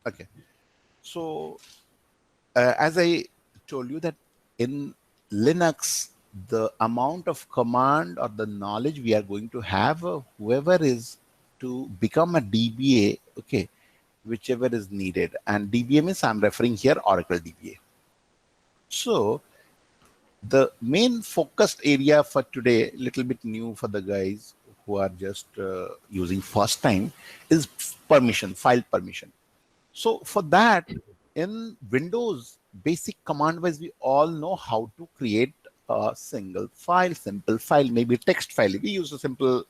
Okay. So as I told you that in Linux, the amount of command or the knowledge we are going to have, whoever is to become a DBA, okay, whichever is needed. And DBA means I'm referring here Oracle DBA. So the main focused area for today, little bit new for the guys who are just using first time, is permission, file permission. So for that, in Windows, basic command wise, we all know how to create a single file, simple file, maybe text file. We use a simple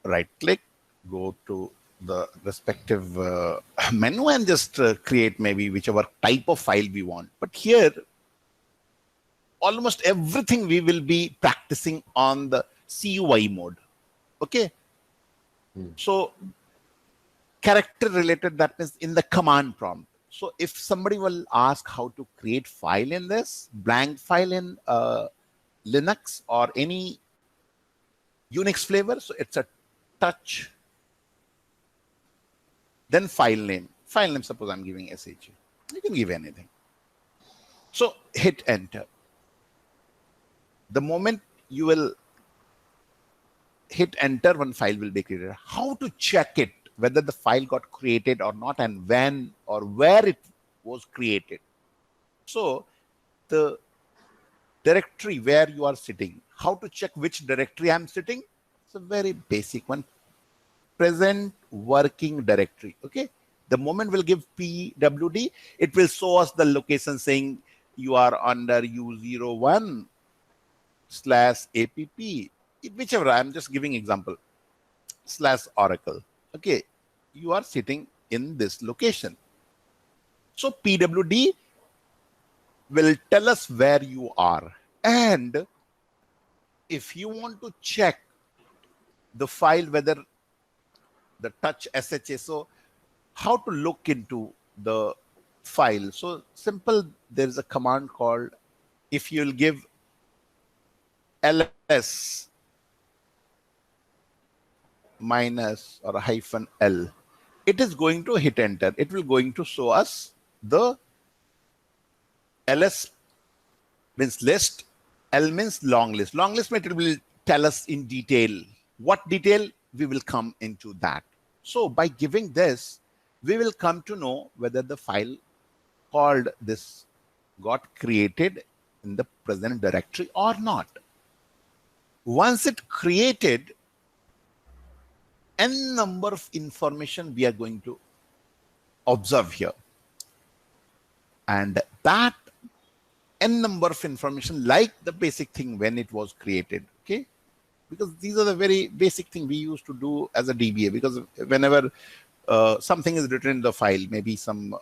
right click, go to the respective menu and just create maybe whichever type of file we want. But here, almost everything we will be practicing on the CUI mode. Okay. So character related, that means in the command prompt. So if somebody will ask how to create file in this, blank file in Linux or any Unix flavor, so it's a touch, then file name. File name, suppose I'm giving SHA. You can give anything. So hit enter. The moment you will hit enter, one file will be created. How to check it, whether the file got created or not, and when or where it was created. So the directory where you are sitting, how to check which directory I'm sitting? It's a very basic one. Present working directory. Okay. The moment we'll give PWD, it will show us the location saying you are under U01/app, whichever. I'm just giving example, /Oracle. Okay, you are sitting in this location. So PWD will tell us where you are. And if you want to check the file, whether the touch SHA, so how to look into the file. So simple, there is a command called, if you'll give ls minus or a -l, it is going to hit enter. It will going to show us the ls means list, l means long list. Long list means it will tell us in detail. What detail? We will come into that. So by giving this, we will come to know whether the file called this got created in the present directory or not. Once it created, n number of information we are going to observe here. And that n number of information, like the basic thing when it was created, okay? Because these are the very basic thing we used to do as a DBA, because whenever something is written in the file, maybe some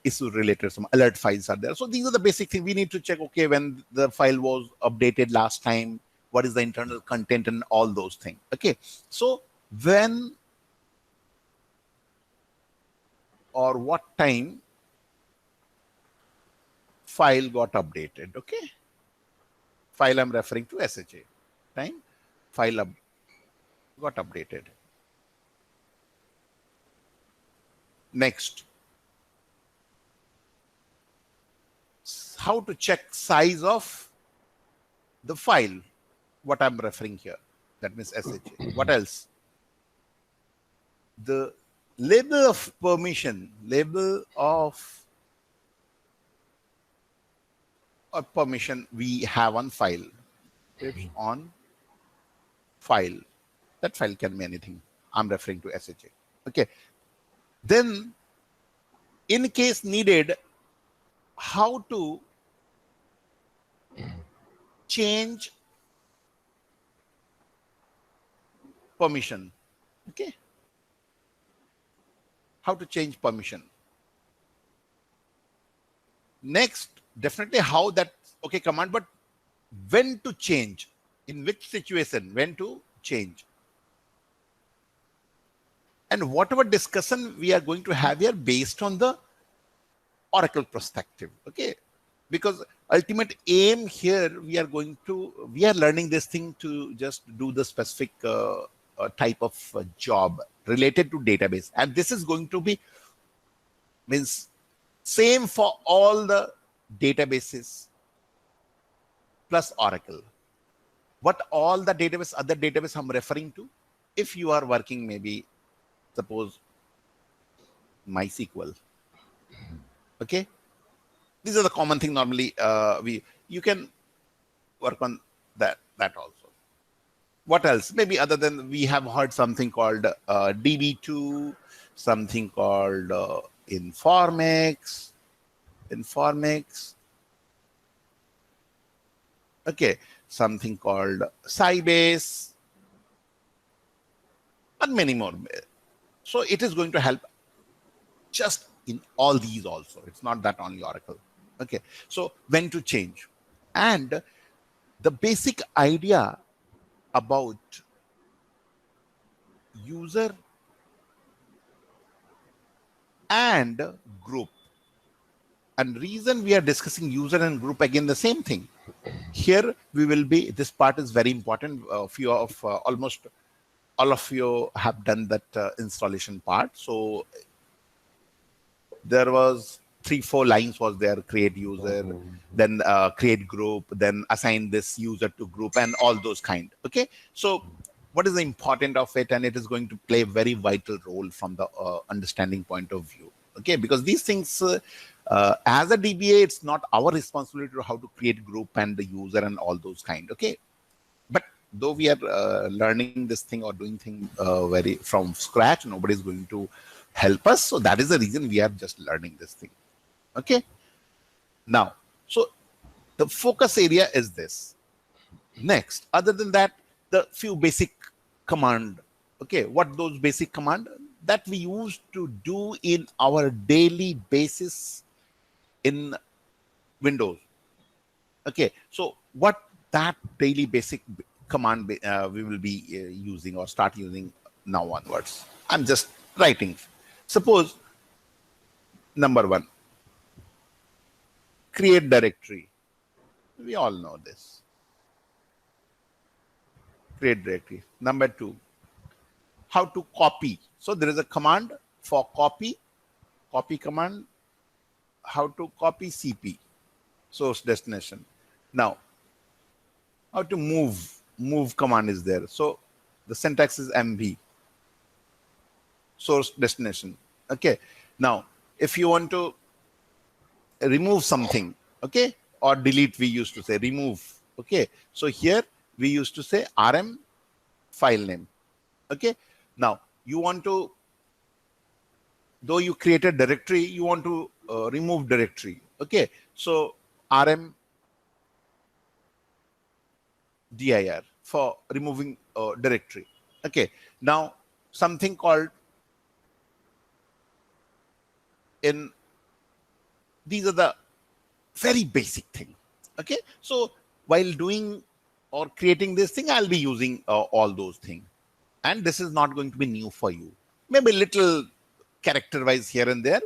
issue related, some alert files are there. So these are the basic thing we need to check, okay, when the file was updated last time, what is the internal content and all those things, okay? So when or what time file got updated, okay? File I'm referring to SHA. Time file got updated. Next, how to check size of the file, what I'm referring here, that means SHA. What else? The label of permission, label of a permission we have on file. It's on file. That file can be anything. I'm referring to SHA. Okay. Then, in case needed, how to change permission. Okay. How to change permission. Next, definitely how that, okay, command, but when to change, in which situation, when to change. And whatever discussion we are going to have here based on the Oracle perspective, okay? Because ultimate aim here, we are learning this thing to just do the specific type of job related to database. And this is going to be Means same for all the databases plus Oracle. What all the database, other database I'm referring to? If you are working maybe, suppose MySQL, okay? These are the common thing normally you can work on that also. What else? Maybe other than we have heard something called DB2, something called Informix, okay, something called Sybase, and many more. So it is going to help just in all these also. It's not that only Oracle. Okay, so when to change. And the basic idea about user and group. And reason we are discussing user and group, again, the same thing. Here we will be, this part is very important. Few of almost all of you have done that installation part. So there was 3-4 lines was there: create user, then create group, then assign this user to group, and all those kind. Okay, so what is the important of it? And it is going to play a very vital role from the understanding point of view. Okay, because these things as a DBA, it's not our responsibility to how to create group and the user and all those kind. Okay, but though we are learning this thing or doing thing very from scratch, nobody is going to help us. So that is the reason we are just learning this thing. Okay, now, so the focus area is this. Next, other than that, the few basic command. Okay, what those basic command that we used to do in our daily basis in Windows. Okay, so what that daily basic command we will be using or start using now onwards. I'm just writing. Suppose number 1, create directory. We all know this. Create directory. Number 2, how to copy. So there is a command for copy command, how to copy CP, source destination. Now, how to move command is there. So the syntax is MV, source destination. Okay, now if you want to remove something, okay, or delete, we used to say remove. Okay, so here we used to say RM file name. Okay, now you want to, though you created directory, you want to remove directory. Okay, so RM dir for removing directory. Okay, now something called in, these are the very basic thing. Okay, so while doing or creating this thing, I'll be using all those things, and this is not going to be new for you. Maybe little character wise here and there.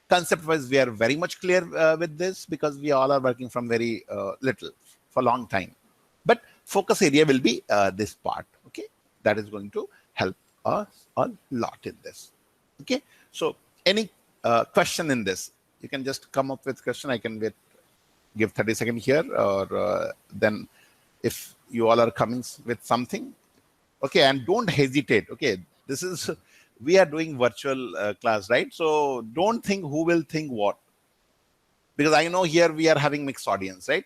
Concept wise, we are very much clear with this because we all are working from very little for a long time. But focus area will be this part. Okay, that is going to help us a lot in this. Okay, so any question in this, you can just come up with question. I can give 30 seconds here, or then if you all are coming with something. Okay, and don't hesitate. Okay, this is, we are doing virtual class, right? So don't think who will think what, because I know here we are having mixed audience, right?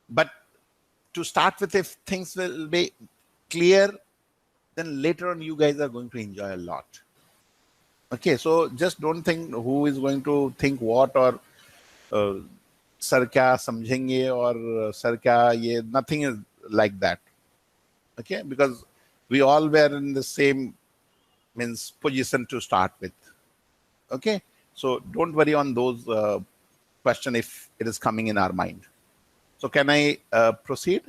But to start with, if things will be clear, then later on you guys are going to enjoy a lot. Okay, so just don't think who is going to think what, or sir kya samjhenge, or sir kya ye, nothing is like that. Okay, because we all were in the same position to start with. Okay, so don't worry on those question if it is coming in our mind. So can I proceed?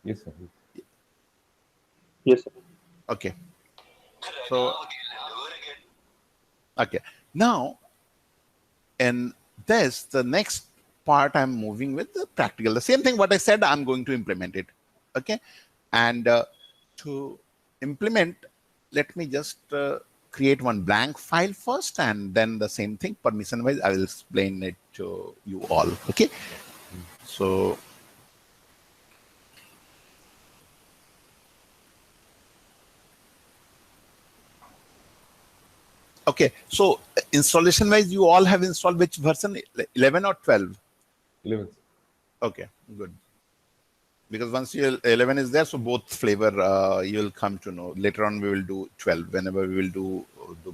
Yes, sir. Yes, sir. Okay. So, okay. Now, in this, the next part I'm moving with the practical. The same thing what I said, I'm going to implement it. Okay. And to implement, let me just create one blank file first, and then the same thing permission wise I will explain it to you all. Okay, so okay, so installation wise you all have installed which version, 11 or 12? 11. Okay, good. Because once you 11 is there, so both flavor you'll come to know. Later on we will do 12 whenever we will do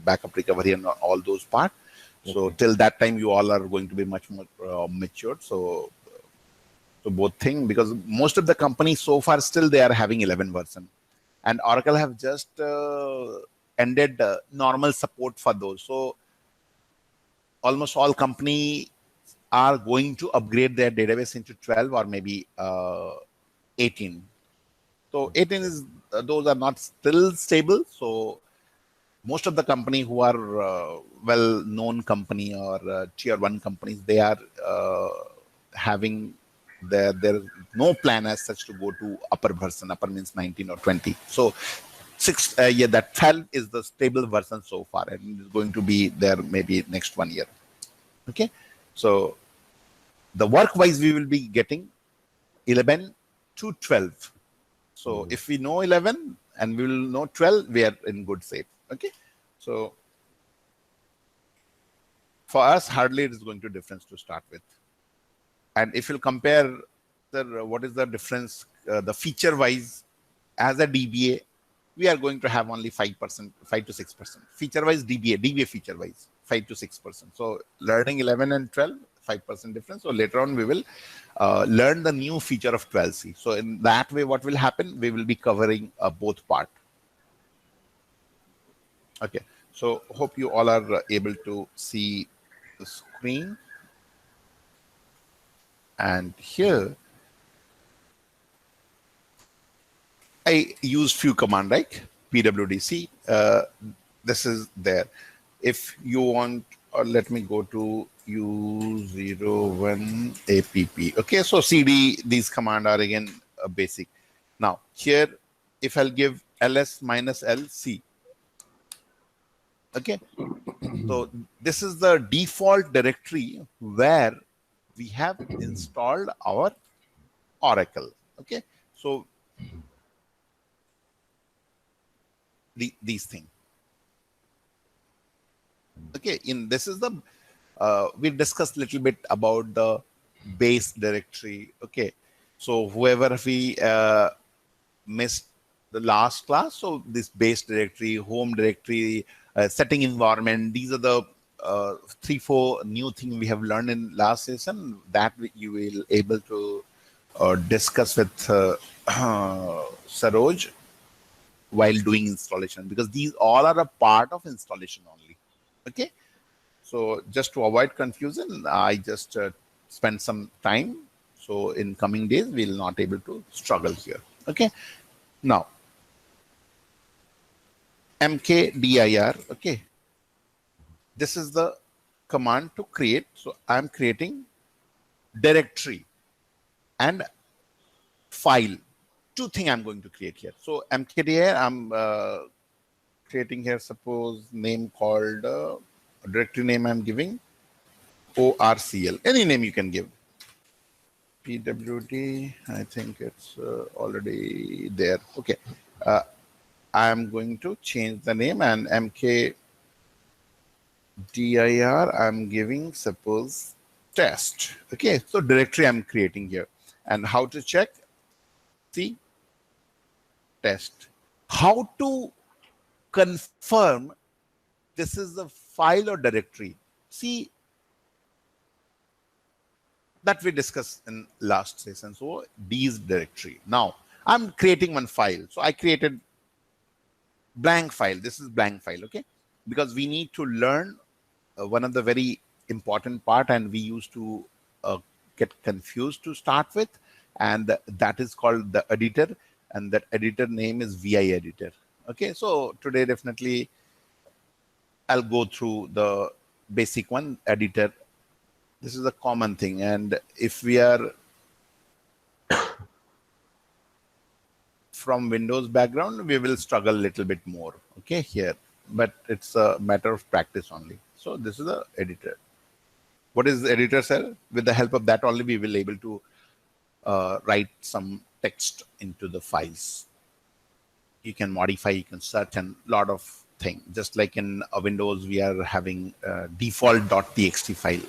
backup recovery and all those parts. So till that time you all are going to be much more matured. So both thing, because most of the companies so far still they are having 11 version, and Oracle have just ended normal support for those. So almost all company are going to upgrade their database into 12 or maybe 18. So 18 is those are not still stable. So most of the company who are well-known company or tier 1 companies, they are having there is no plan as such to go to upper version. Upper means 19 or 20. So that 12 is the stable version so far, and is going to be there maybe next 1 year. Okay, so the work wise we will be getting 11 to 12. So if we know 11 and we will know 12, we are in good shape. Okay, so for us hardly it is going to difference to start with. And if you compare what is the difference, the feature wise, as a DBA, we are going to have only 5%, 5 to 6%. Feature wise, DBA feature wise, 5 to 6%. So learning 11 and 12, 5% difference. So later on, we will learn the new feature of 12C. So in that way, what will happen? We will be covering both part. Okay. So hope you all are able to see the screen. And here, I use few command like pwdc. This is there. If you want, or let me go to u01 app. Okay, so cd, these command are again basic. Now here, if I'll give ls minus lc. Okay, so this is the default directory where we have installed our Oracle. Okay, so these things. Okay, this is the we discussed a little bit about the base directory. Okay, so whoever we missed the last class, so this base directory, home directory, setting environment, these are the 3-4 new things we have learned in last session that you will able to discuss with Saroj while doing installation, because these all are a part of installation only. Okay, so just to avoid confusion, I just spend some time. So in coming days, we'll not able to struggle here. Okay, now mkdir. Okay, this is the command to create. So I'm creating directory and file. Two things I'm going to create here. So mkdir, I'm creating here, suppose name called directory name I'm giving ORCL. Any name you can give. PWD, I think it's already there. Okay, I'm going to change the name, and mkdir I'm giving, suppose, test. Okay, so directory I'm creating here. And how to check? See, test. How to confirm this is the file or directory? See, that we discussed in last session. So D's directory. Now I'm creating one file. So I created blank file. This is blank file. Okay, because we need to learn one of the very important part, and we used to get confused to start with, and that is called the editor, and that editor name is VI editor. Okay, so today definitely I'll go through the basic one, editor. This is a common thing, and if we are from Windows background, we will struggle a little bit more. Okay, here but it's a matter of practice only. So this is the editor. What is the editor cell? With the help of that only, we will able to write some text into the files. You can modify, you can search, and lot of things. Just like in Windows, we are having default.txt file.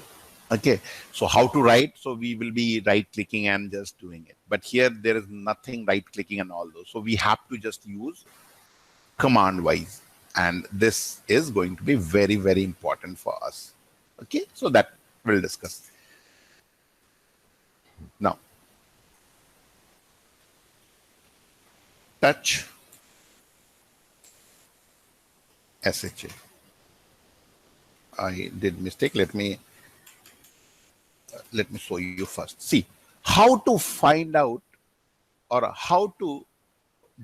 Okay, so how to write? So we will be right clicking and just doing it. But here there is nothing right clicking and all those. So we have to just use command wise. And this is going to be very, very important for us. Okay, so that we'll discuss. Now, touch SHA. I did mistake. Let me show you first. See how to find out or how to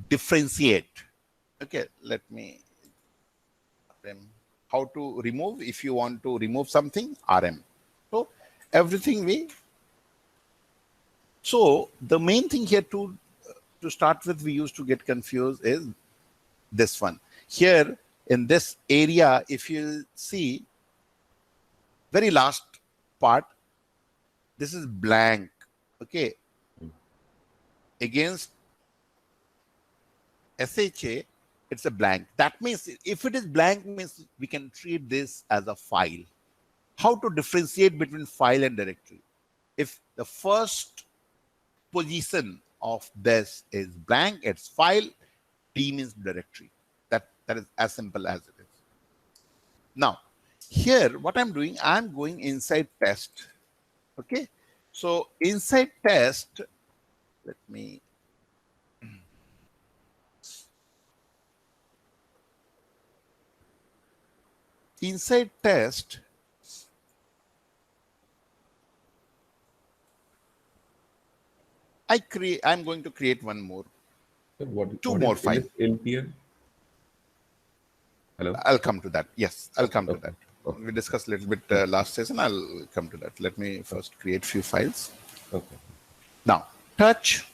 differentiate. Okay, let me how to remove. If you want to remove something, RM. So everything we. So the main thing here to start with, we used to get confused is this one here in this area. If you see very last part, this is blank. Okay, against SHA, it's a blank. That means if it is blank, means we can treat this as a file. How to differentiate between file and directory? If the first position of this is blank, it's file. D means directory. That is as simple as it is. Now, here what I'm doing, I'm going inside test. Okay, so inside test, let me inside test. I'm going to create one more. Two more files. Hello? I'll come to that. Yes, I'll come to that. Okay. We discussed a little bit last session. I'll come to that. Let me first create few files. Okay. Now, touch.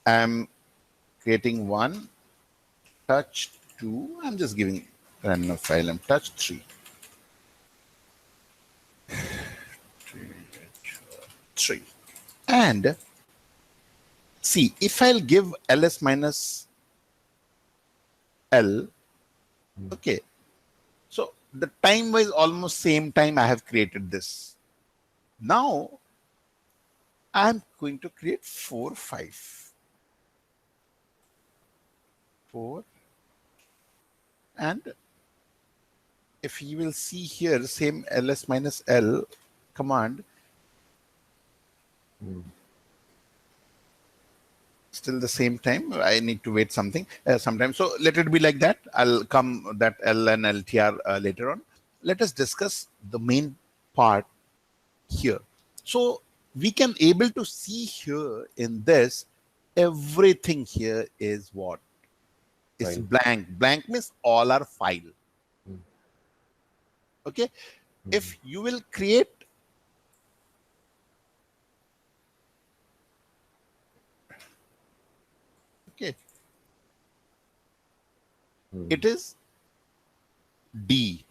I'm creating one. Touch 2. I'm just giving random file. I'm touch 3. 3. And see, if I'll give ls minus L, okay, so the time wise almost same time I have created this. Now I'm going to create 4, 5. 4, and if you will see here, same ls minus L command. Still the same time. I need to wait something sometime. So let it be like that. I'll come that L and LTR later on. Let us discuss the main part here. So we can able to see here in this, everything here is what? It's blank. Blank means all are file. Okay. If you will create it is D,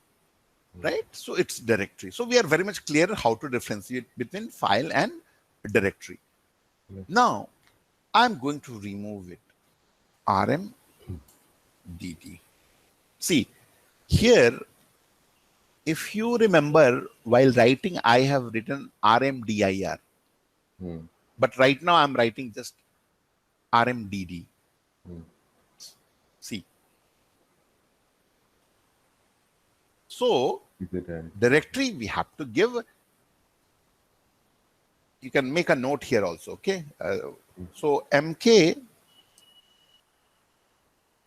right? So it's directory. So we are very much clear how to differentiate between file and directory. Now I'm going to remove it. RM DD. See here, if you remember, while writing, I have written RMDIR. But right now I'm writing just RMDD. See. So directory we have to give. You can make a note here also. Okay. So MK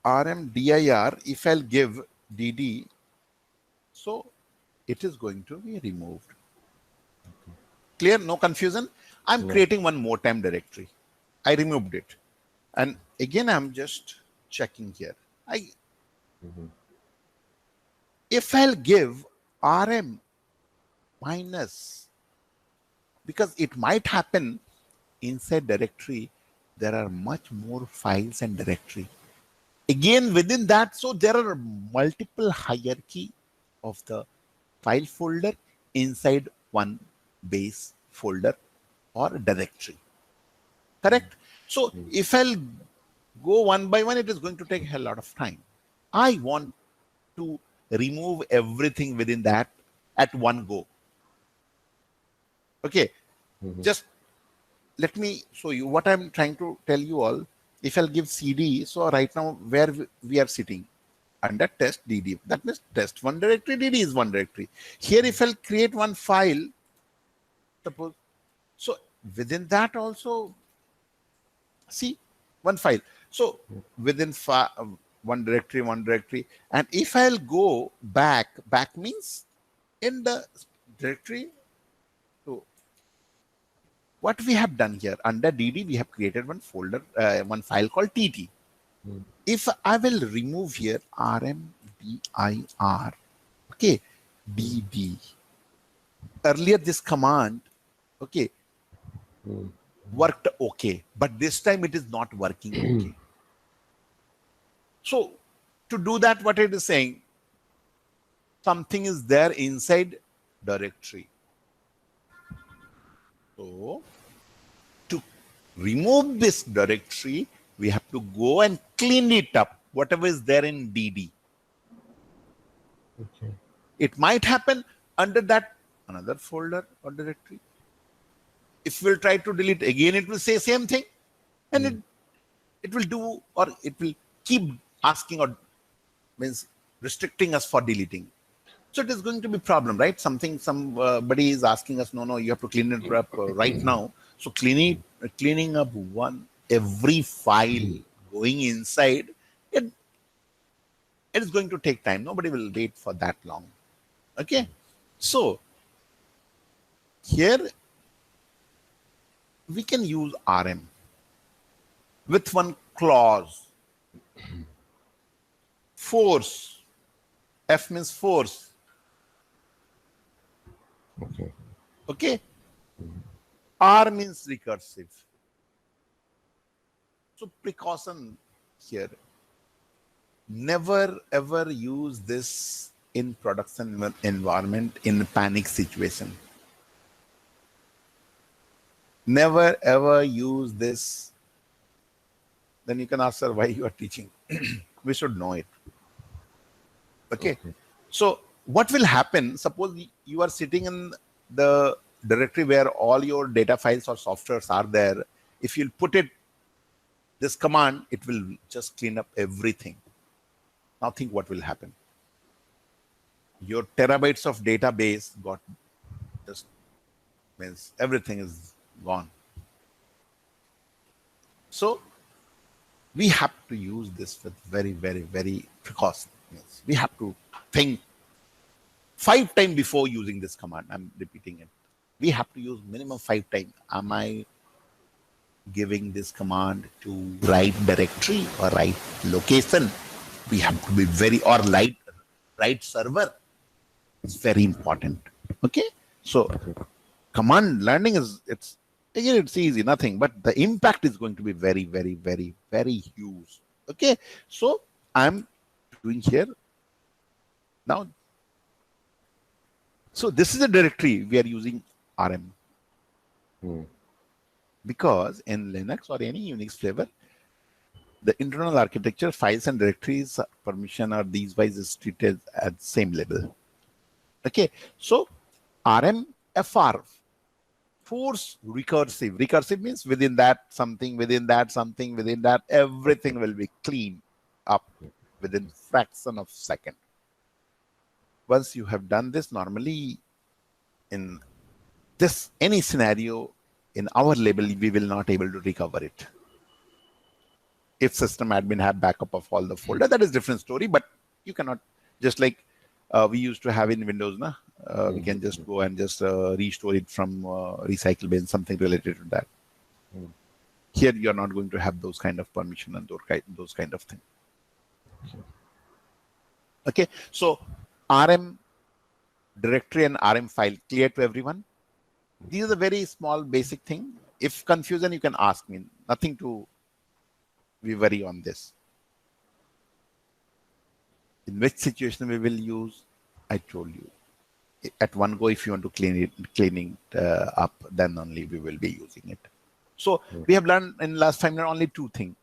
RMDIR, if I'll give DD, so it is going to be removed. Clear? No confusion. I'm creating one more time directory. I removed it. And again, I'm just checking here. If I'll give RM minus, because it might happen inside directory, there are much more files and directory. Again, within that, so there are multiple hierarchy of the file folder inside one base folder or directory. Correct? So if I'll go one by one, it is going to take a lot of time. I want to remove everything within that at one go. Okay, just let me show you what I'm trying to tell you all. If I'll give CD, so right now where we are sitting under test DD, that means test one directory, DD is one directory. Here, if I'll create one file, suppose, so within that also, see, one file. So within one directory, and if I'll go back means in the directory. So what we have done here under DD, we have created one folder, one file called TT. If I will remove here RMDIR, okay, DD. Earlier this command, okay, worked okay, but this time it is not working okay. So to do that, what it is saying, something is there inside directory. So to remove this directory, we have to go and clean it up, whatever is there in DD. Okay. It might happen under that another folder or directory. If we'll try to delete again, it will say same thing, and it will do, or it will keep asking or means restricting us for deleting. So it is going to be problem, right? Somebody is asking us, no, you have to clean it up right now. So cleaning up every file going inside, it is going to take time. Nobody will wait for that long. Okay, so here we can use RM with one clause. Force. F means force. Okay. Okay. R means recursive. So precaution here. Never ever use this in production environment in a panic situation. Never ever use this. Then you can ask her why you are teaching. We should know it. Okay. So what will happen? Suppose you are sitting in the directory where all your data files or softwares are there. If you'll put it, this command, it will just clean up everything. Now think what will happen. Your terabytes of database got just means everything is gone. So we have to use this with very, very, very precaution. We have to think 5 times before using this command. I'm repeating it. We have to use minimum 5 times. Am I giving this command to right directory or right location? We have to be very, or right server. It's very important. Okay. So command learning is, it's easy, nothing, but the impact is going to be very, very, very, very huge. Okay. So I'm doing here now. So this is a directory we are using RM. Because in Linux or any Unix flavor, the internal architecture, files and directories permission are these wise is treated at same level. Okay, so RMFR, force recursive. Recursive means within that something, within that something, within that everything will be cleaned up within fraction of second. Once you have done this, normally in this any scenario in our label, we will not able to recover it. If system admin have backup of all the folder, that is different story, but you cannot, just like we used to have in Windows, we can just go and just restore it from recycle bin, something related to that. Here you're not going to have those kind of permission and those kind of thing. Okay, so RM directory and RM file clear to everyone? These are the very small basic thing. If confusion, you can ask me. Nothing to be worry on this. In which situation we will use? I told you. At one go, if you want to clean it up, then only we will be using it. So we have learned in last 5 minutes only 2 things: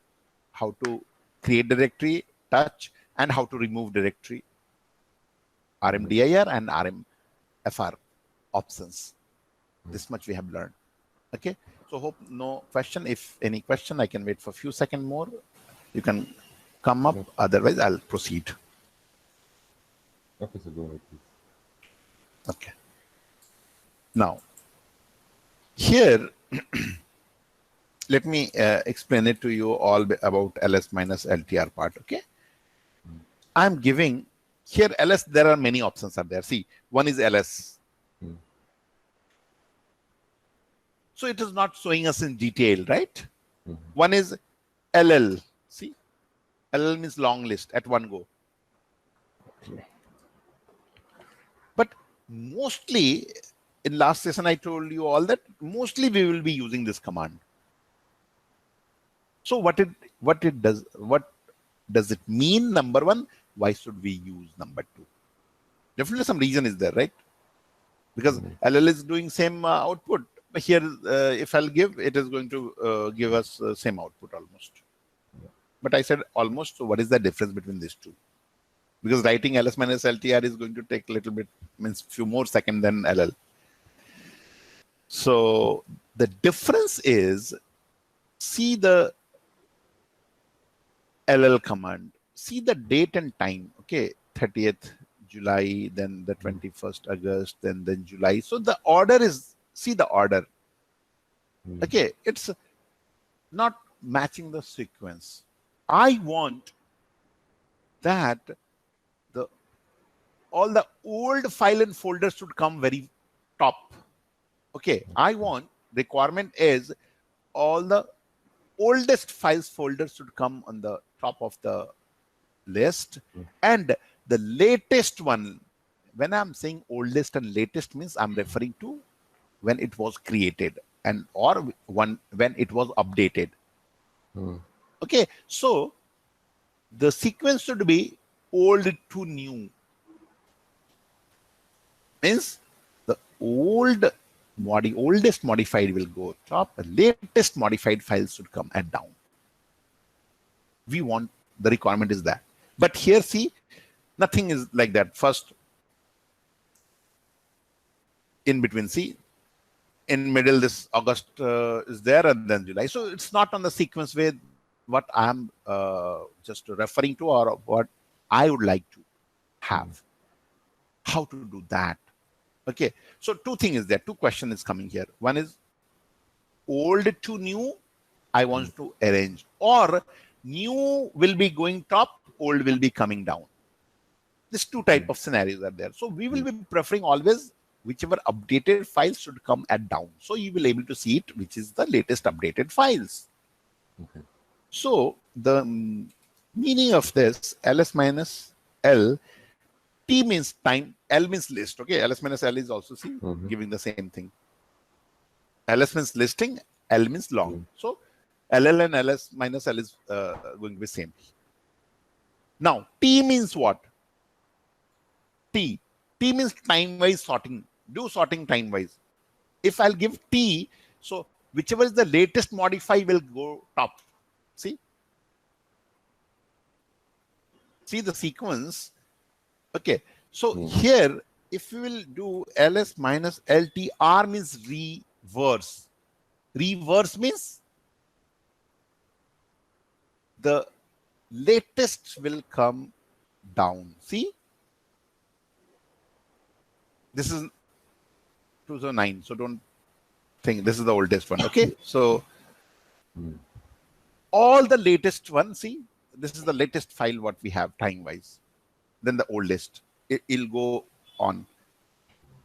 how to create directory, touch, and how to remove directory, RMDIR and RMFR options. This much we have learned. Okay. So hope no question. If any question, I can wait for a few seconds more. You can come up. Otherwise, I'll proceed. Okay, so go ahead, please. Okay. Now, here, let me explain it to you all about ls minus LTR part. Okay. I'm giving here ls. There are many options are there. See, one is ls. So it is not showing us in detail, right? One is LL. See, LL means long list at one go. But mostly in last session, I told you all that mostly we will be using this command. So what does it mean? Number one, why should we use number two? Definitely some reason is there, right? Because LL is doing same output. But here, if I'll give, it is going to give us same output almost. But I said almost. So what is the difference between these two? Because writing ls minus LTR is going to take a little bit, means few more seconds than LL. So the difference is, see the LL command, see the date and time. Okay, 30th July, then the 21st August, then July. So the order is, see the order. Okay, it's not matching the sequence. I want that all the old file and folders should come very top. Okay, I want, requirement is all the oldest files folders should come on the top of the list, and the latest one. When I'm saying oldest and latest means I'm referring to when it was created and or when it was updated. Okay, so the sequence should be old to new. Means the oldest modified will go top, the latest modified files should come at down. We want, the requirement is that. But here, see, nothing is like that. First, in between, see, in middle, this August is there, and then July. So it's not on the sequence way what I'm just referring to, or what I would like to have. How to do that? Okay, so 2 things is there. 2 questions is coming here. One is old to new, I want to arrange, or new will be going top, old will be coming down. These 2 type of scenarios are there. So we will be preferring always whichever updated files should come at down. So you will able to see it, which is the latest updated files. Okay. So the meaning of this ls minus L, T means time, L means list. Okay, ls minus L is also giving the same thing. ls means listing, L means long. So LL and ls minus L is going to be same. Now T means what? T means time-wise sorting. Do sorting time-wise. If I'll give T, so whichever is the latest modify will go top. See the sequence. Okay, so here, if we will do ls minus LTR means reverse. Reverse means the latest will come down. See, this is 2009, so don't think this is the oldest one. Okay, so all the latest one, see, this is the latest file what we have time-wise. Then the oldest, it'll go on.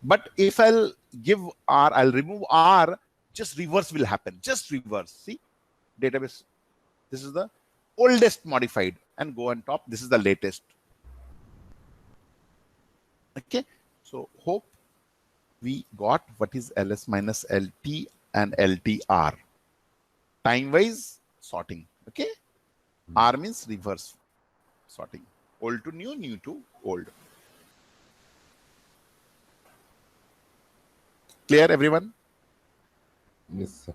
But if I'll give R, I'll remove R, just reverse will happen. Just reverse. See, database. This is the oldest modified, and go on top. This is the latest. Okay. So hope we got what is ls minus LT and LTR. Time-wise sorting. Okay. R means reverse sorting. Old to new, new to old. Clear, everyone? Yes, sir.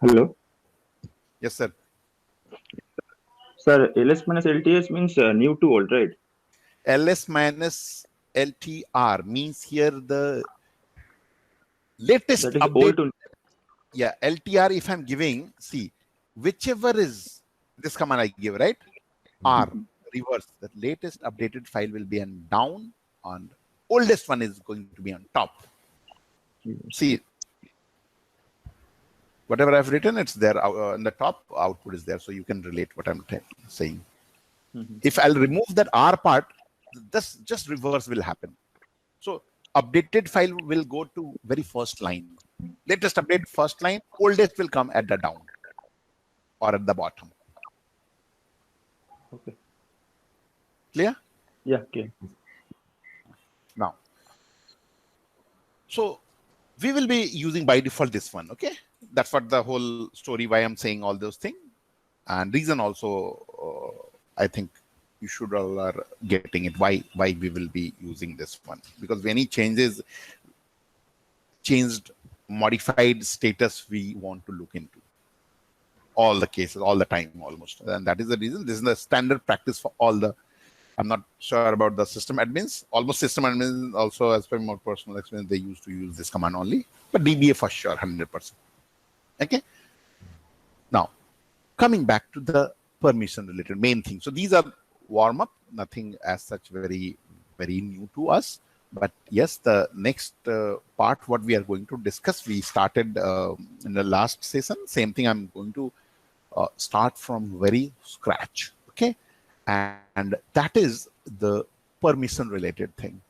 Hello. Yes, sir. Sir, LS minus LTS means new to old, right? LS minus LTR means here the latest That is update. old to. Yeah, LTR if I'm giving, see, whichever is this command I give, right? R, reverse. The latest updated file will be on down, on oldest one is going to be on top. See, whatever I've written, it's there in the top, output is there. So you can relate what I'm saying. If I'll remove that R part, this just reverse will happen. So updated file will go to very first line. Latest update first line, oldest will come at the down or at the bottom. Okay. Clear? Yeah, okay. Now, so we will be using by default this one, okay? That's what the whole story why I'm saying all those things. And reason also, I think you should all are getting it, why we will be using this one. Because when any changes, changed, modified status we want to look into. All the cases, all the time almost. And that is the reason. This is the standard practice for all the, I'm not sure about the system admins. Almost system admins also, as per my personal experience, they used to use this command only. But DBA for sure, 100%. Okay. Now, coming back to the permission related main thing. So these are warm up, nothing as such very new to us. But yes, the next part, what we are going to discuss, we started in the last session. Same thing, I'm going to start from very scratch. Okay. And that is the permission related thing.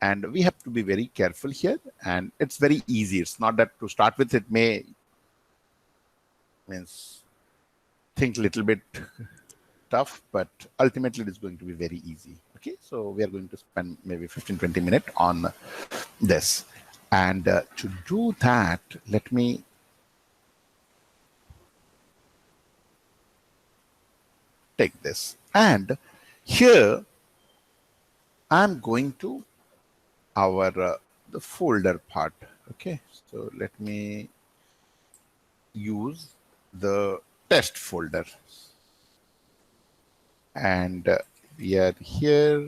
And we have to be very careful here. And it's very easy. It's not that to start with, it may means think a little bit tough, but ultimately it is going to be very easy. Okay, so we are going to spend maybe 15-20 minutes on this. And to do that, let me take this. And here I'm going to our the folder part. Okay, so let me use the test folder. And we are here,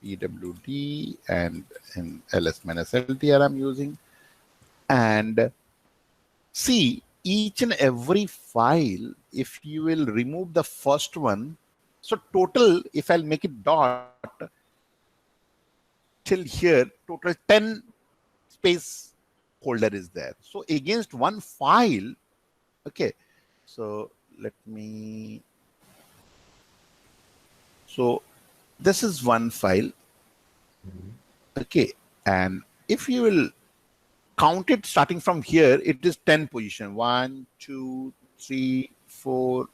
PWD, and in ls-ltr I'm using. And see, each and every file, if you will remove the first one, so total, if I'll make it dot, till here, total 10 space folder is there. So against one file, okay, so let me, so this is one file. Okay, and if you will count it starting from here, it is 10 position. 1, 2, 3, 4,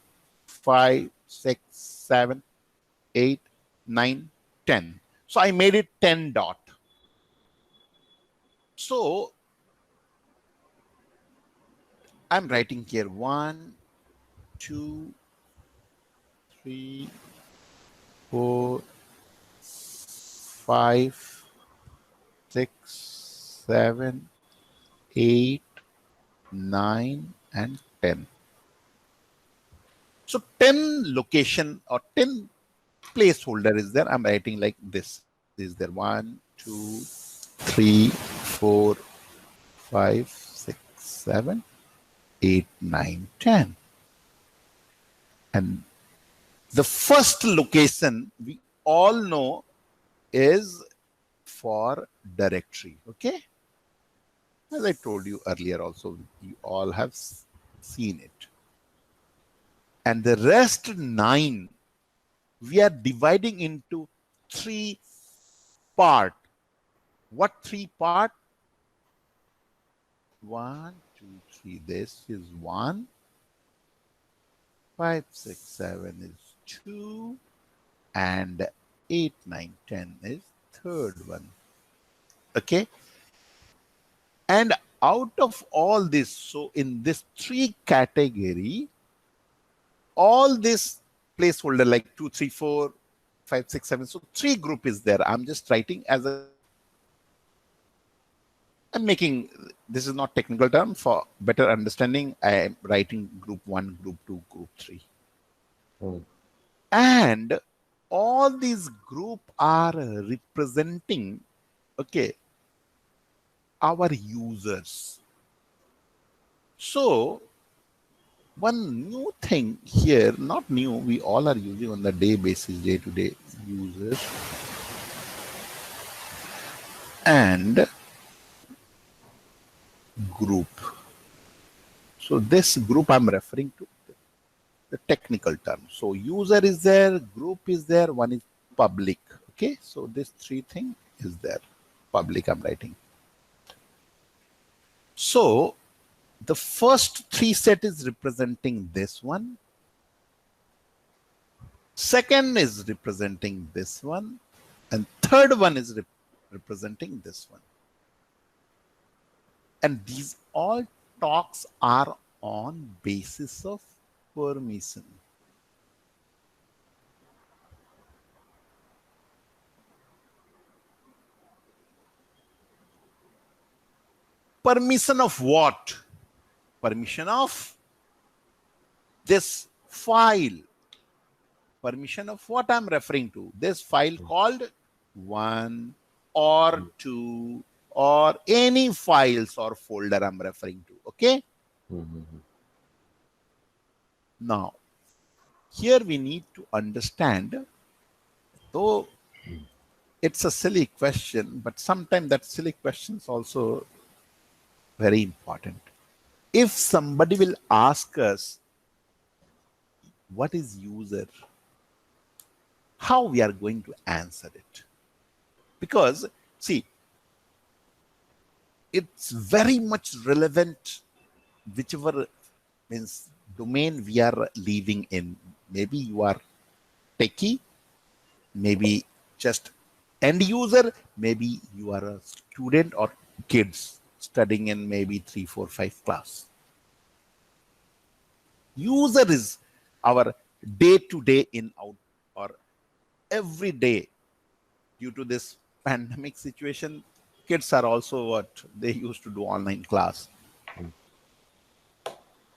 5, 6, 7, 8, 9, 10. So I made it 10 dot. So I'm writing here 1, 2, 3, 4, 5, 6, 7, 8, 9, and 10. So 10 location or 10 placeholder is there. I'm writing like this. Is there 1, 2, 3, 4, 5, 6, 7, 8, 9, 10. And the first location we all know is for directory. Okay. As I told you earlier also, you all have seen it. And the rest 9, we are dividing into 3 part. What 3 part? 1, 2, 3. This is 1. 5, 6, 7 is 2. And 8, 9, 10 is third one. Okay. And out of all this, so in this 3 category, all this placeholder like 2, 3, 4, 5, 6, 7. So 3 group is there. I'm just writing as a, I'm making, this is not technical term, for better understanding, I am writing group 1, group 2, group 3. And all these group are representing, okay, our users. So one new thing here, not new, we all are using on the day basis, day-to-day users. And group. So this group I'm referring to the technical term. So user is there, group is there, one is public. Okay, so this 3 thing is there. Public I'm writing. So the first 3 set is representing this one. Second is representing this one. And third one is representing this one. And these all talks are on basis of permission. Permission of what? Permission of this file. Permission of what I'm referring to? This file called 1 or 2 or any files or folder I'm referring to. Okay. Now, here we need to understand, though it's a silly question, but sometimes that silly question is also very important. If somebody will ask us, what is user? How we are going to answer it? Because, see, it's very much relevant whichever means domain we are living in. Maybe you are techie, maybe just end user, maybe you are a student or kids studying in maybe 3, 4, 5 class. User is our day-to-day in out or every day. Due to this pandemic situation, kids are also what they used to do online class.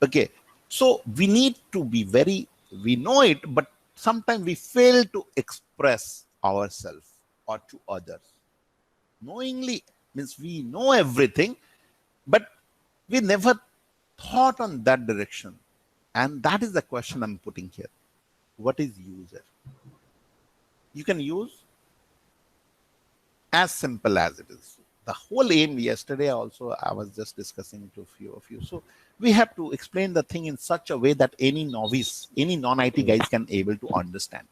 Okay, so we need to be very, we know it, but sometimes we fail to express ourselves or to others. Knowingly means we know everything, but we never thought on that direction. And that is the question I'm putting here. What is user? You can use as simple as it is. The whole aim yesterday also, I was just discussing to a few of you. So we have to explain the thing in such a way that any novice, any non-IT guys can able to understand.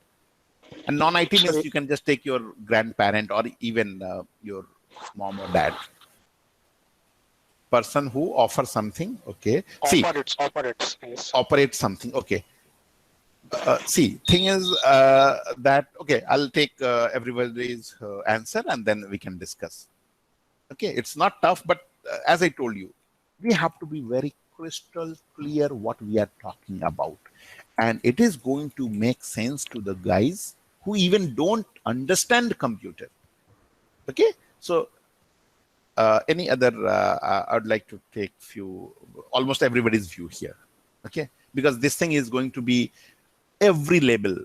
And non-IT means you can just take your grandparent or even your mom or dad. Person who offers something, okay. Operates, yes. Operates something, okay. See, thing is that, okay, I'll take everybody's answer and then we can discuss. Okay, it's not tough, but as I told you, we have to be very crystal clear what we are talking about. And it is going to make sense to the guys who even don't understand computer. Okay, so any other, I'd like to take few, almost everybody's view here. Okay, because this thing is going to be every label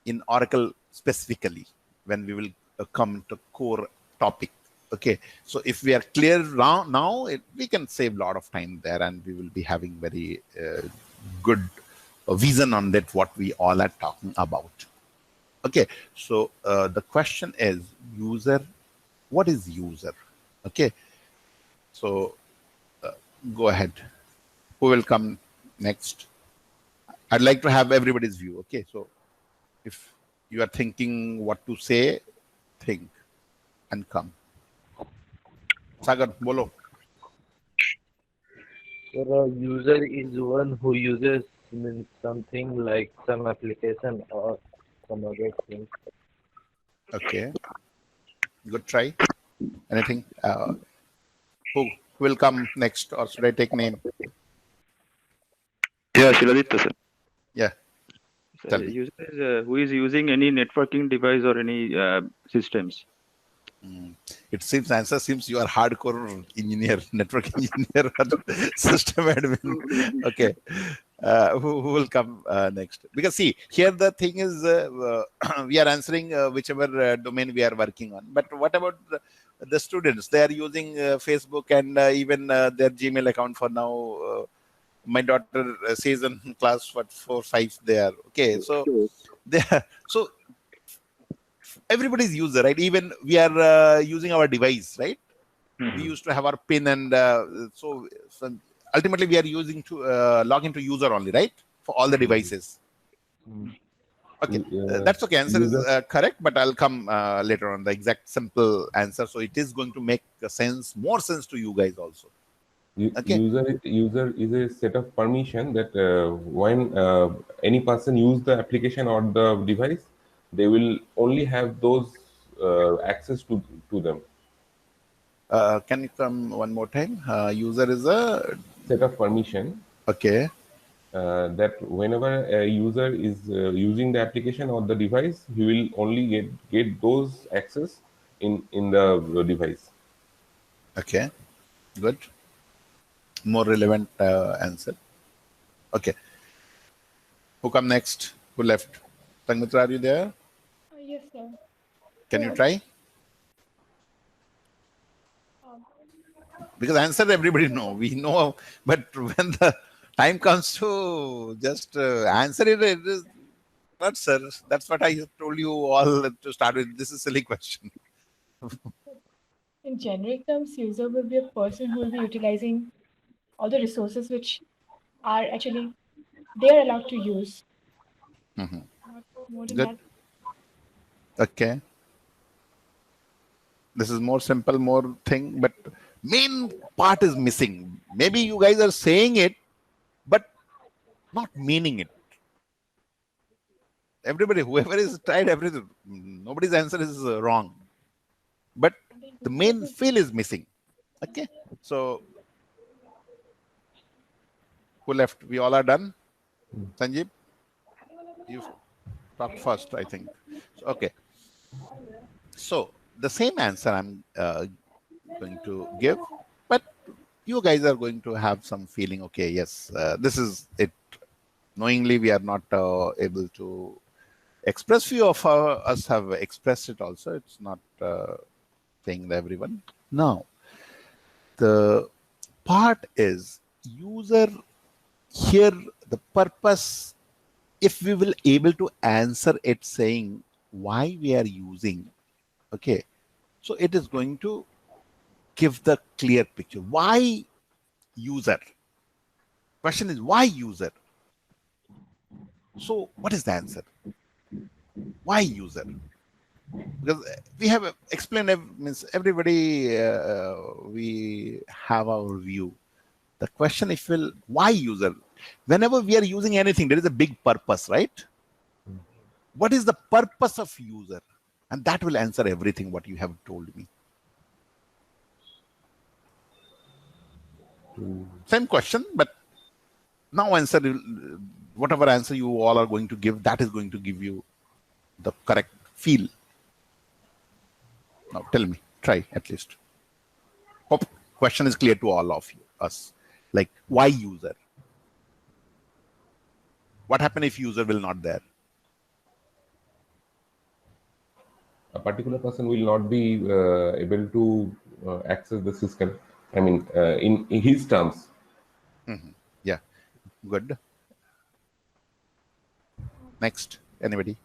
in Oracle specifically when we will come to core topic. Okay, so if we are clear now, we can save a lot of time there and we will be having very good vision on that, what we all are talking about. Okay, so the question is user, what is user? Okay, so go ahead. Who will come next? I'd like to have everybody's view. Okay, so if you are thinking what to say, think and come. Sagar, bolo. So a user is one who uses something like some application or some other thing. Okay, good try. Anything? Who will come next, or should I take name? Yeah, Shiladitya, sir. Yeah. Tell me. User is, who is using any networking device or any systems. It seems answer seems you are hardcore engineer, network engineer, or system admin. Okay, who will come next? Because see, here the thing is, we are answering whichever domain we are working on. But what about the students? They are using Facebook and even their Gmail account for now. My daughter says in class what 4, 5 they are. Okay, so they are, so everybody's user, right? Even we are using our device, right? We used to have our pin, and so ultimately we are using to log into user only, right? For all the devices. Okay, that's okay. Answer is correct, but I'll come later on the exact simple answer. So it is going to make sense, more sense to you guys also. Okay. User is a set of permission that when any person use the application or the device, they will only have those access to them. Can you come one more time? User is a set of permission. Okay. That whenever a user is using the application or the device, he will only get those access in the device. Okay, good. More relevant answer. Okay. Who come next? Who left? Sangmitra, are you there? Yes, sir. Can you try? Because answer everybody know. We know, but when the time comes to just answer it, it is not, sir. That's what I told you all to start with. This is a silly question. In generic terms, user will be a person who will be utilizing all the resources which are actually they are allowed to use. Not more than Good. that. Okay. This is more simple, more thing, but main part is missing. Maybe you guys are saying it, but not meaning it. Everybody, whoever is tried everything, nobody's answer is wrong. But the main feel is missing. Okay. So who left? We all are done. Sanjeev, you talk first, I think. So, okay. So the same answer I'm going to give, but you guys are going to have some feeling. Okay, yes, this is it. Knowingly, we are not able to express. Few of us have expressed it also. It's not saying that everyone. Now, the part is user here. The purpose, if we will able to answer it saying why we are using, okay, so it is going to give the clear picture. Why user? Question is why user? So what is the answer? Why user? Because we have explained, means everybody, we have our view. The question if will, why user? Whenever we are using anything, there is a big purpose, right? What is the purpose of user? And that will answer everything what you have told me. Same question, but now answer, whatever answer you all are going to give, that is going to give you the correct feel. Now tell me, try at least. Hope question is clear to all of you, us. Like why user? What happens if user will not there? A particular person will not be able to access the system. I mean, in his terms. Yeah, good. Next, anybody?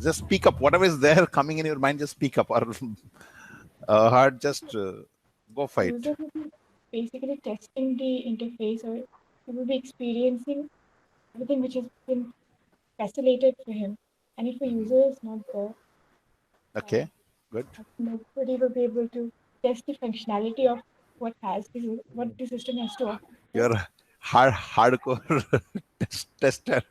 Just speak up. Whatever is there coming in your mind, just speak up. Or hard, just go fight. User will be basically testing the interface, or he will be experiencing everything which has been facilitated for him. And if a user is not there, Okay, good. nobody will be able to test the functionality of what the system has to offer. You're hardcore tester.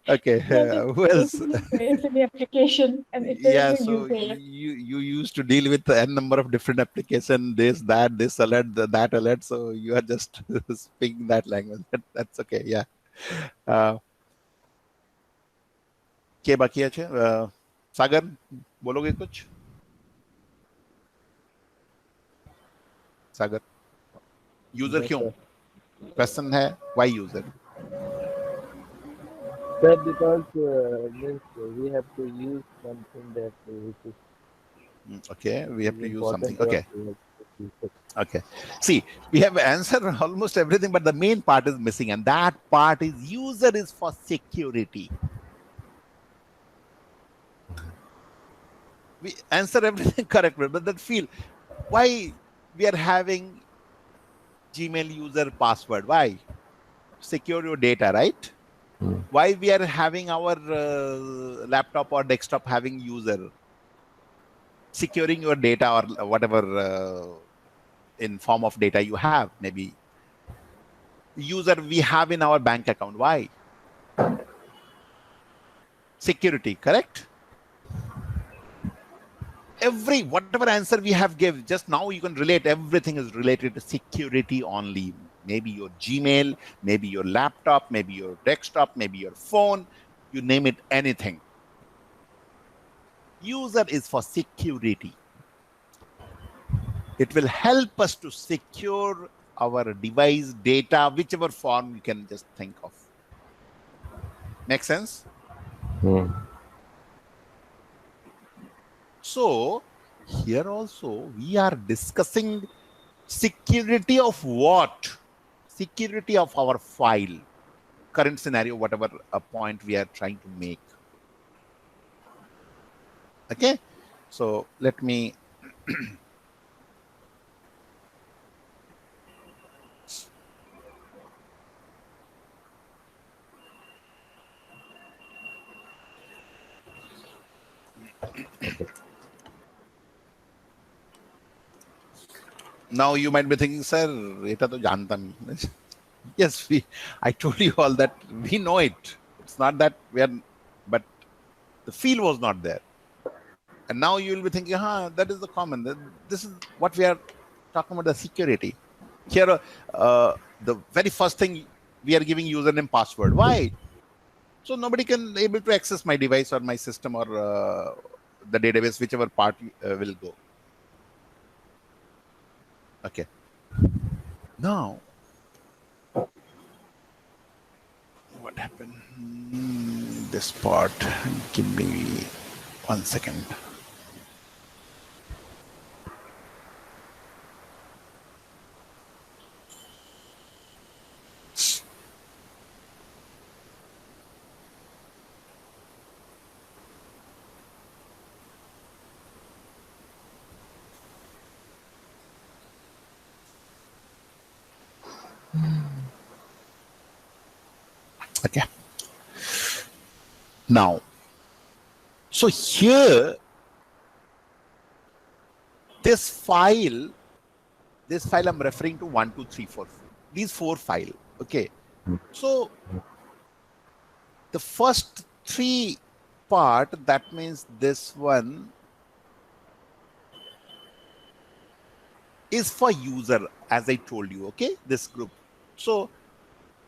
Okay, who else? It's in the application, and if there Yeah, is a so user, you used to deal with n number of different applications, this alert, that alert. So you are just speaking that language. That's okay. Yeah. के बाकी আছে? सागर बोलोगे कुछ? सागर, user Yes, क्यों? sir. Question है why user? Sir, because means we have to use something that which Okay, we have is to use important something. to us. Okay. We have to use it. Okay. See, we have answered almost everything, but the main part is missing, and that part is user is for security. We answer everything correct, but that feel why we are having Gmail user password? Why? Secure your data, right? Why we are having our laptop or desktop having user? Securing your data or whatever in form of data you have, maybe user we have in our bank account. Why? Security, correct? Every whatever answer we have give just now, you can relate everything is related to security only. Maybe your Gmail, maybe your laptop, maybe your desktop, maybe your phone, you name it, anything. User is for security. It will help us to secure our device data, whichever form you can just think of. Make sense? So here also we are discussing security of what? Security of our file. Current scenario, whatever a point we are trying to make. Okay, so let me now you might be thinking, sir, eta to jantam. Yes, I told you all that we know it. It's not that we are, but the feel was not there. And now you will be thinking, that is the common. This is what we are talking about, the security. Here, the very first thing we are giving username password. Why? So nobody can able to access my device or my system or the database, whichever part will go. Okay. Now, what happened? This part. Give me 1 second. Okay. Now, so here, this file I'm referring to 1, 2, 3, 4. These 4 files. Okay. So the first 3 part, that means this one is for user, as I told you. Okay, this group. So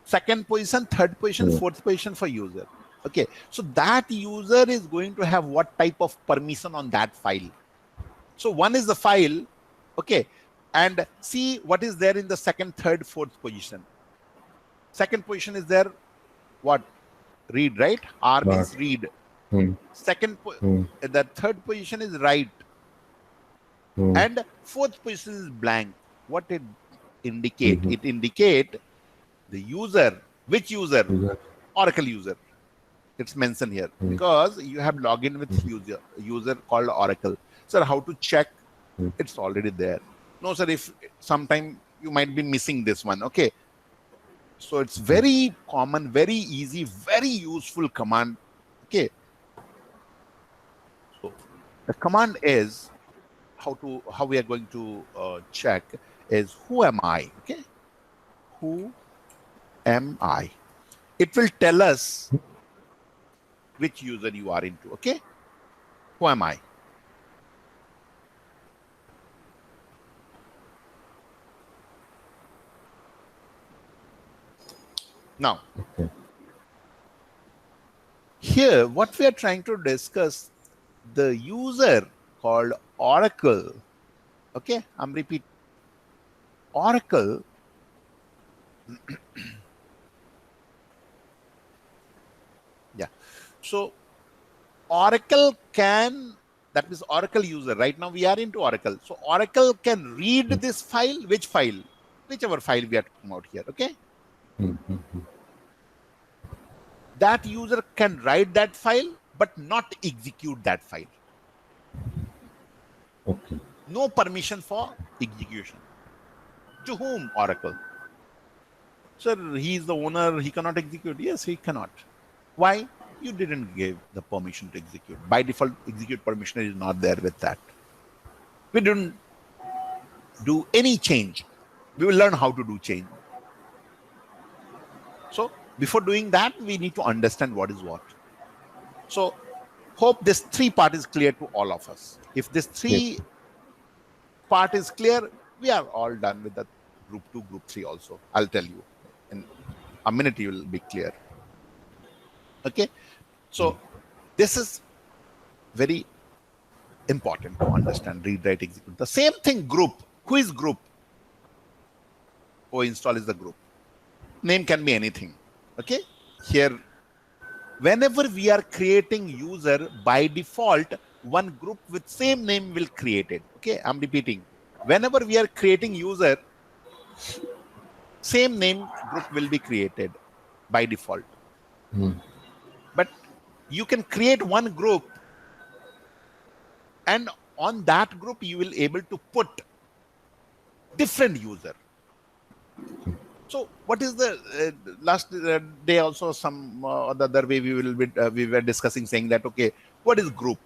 second position, third position, fourth position for user. Okay, so that user is going to have what type of permission on that file? So one is the file, okay, and see what is there in the second, third, fourth position. Second position is there, what? Read, right? R means read. Second, the third position is write, and fourth position is blank. What it indicate? It indicate the user. Which user? Oracle user. It's mentioned here because you have login with user called Oracle. Sir, how to check? It's already there. No, sir, if sometime you might be missing this one. Okay. So it's very common, very easy, very useful command. Okay. So the command is how we are going to check is who am I? Okay. Who am I? It will tell us which user you are into. Okay. Who am I? Now, Here, what we are trying to discuss, the user called Oracle. Okay, I'm repeating. Oracle yeah. So Oracle can, that means Oracle user. Right now we are into Oracle. So Oracle can read this file. Which file? Whichever file we are talking about here. Okay. That user can write that file, but not execute that file. Okay. No permission for execution. To whom? Oracle. Sir, he is the owner, he cannot execute. Yes, he cannot. Why? You didn't give the permission to execute. By default, execute permission is not there with that. We didn't do any change. We will learn how to do change. So before doing that, we need to understand what is what. So hope this three part is clear to all of us. If this three part is clear, we are all done with the group 2, group 3 also. I'll tell you. In a minute, you will be clear. Okay. So this is very important to understand. Read, write, execute. The same thing group. Who is group? Install is the group. Name can be anything. Okay. Here, whenever we are creating user, by default, one group with same name will create it. Okay. I'm repeating. Whenever we are creating user, same name group will be created by default. But you can create one group, and on that group you will able to put different user. So what is the last day also some the other way we were discussing, saying that okay, what is group?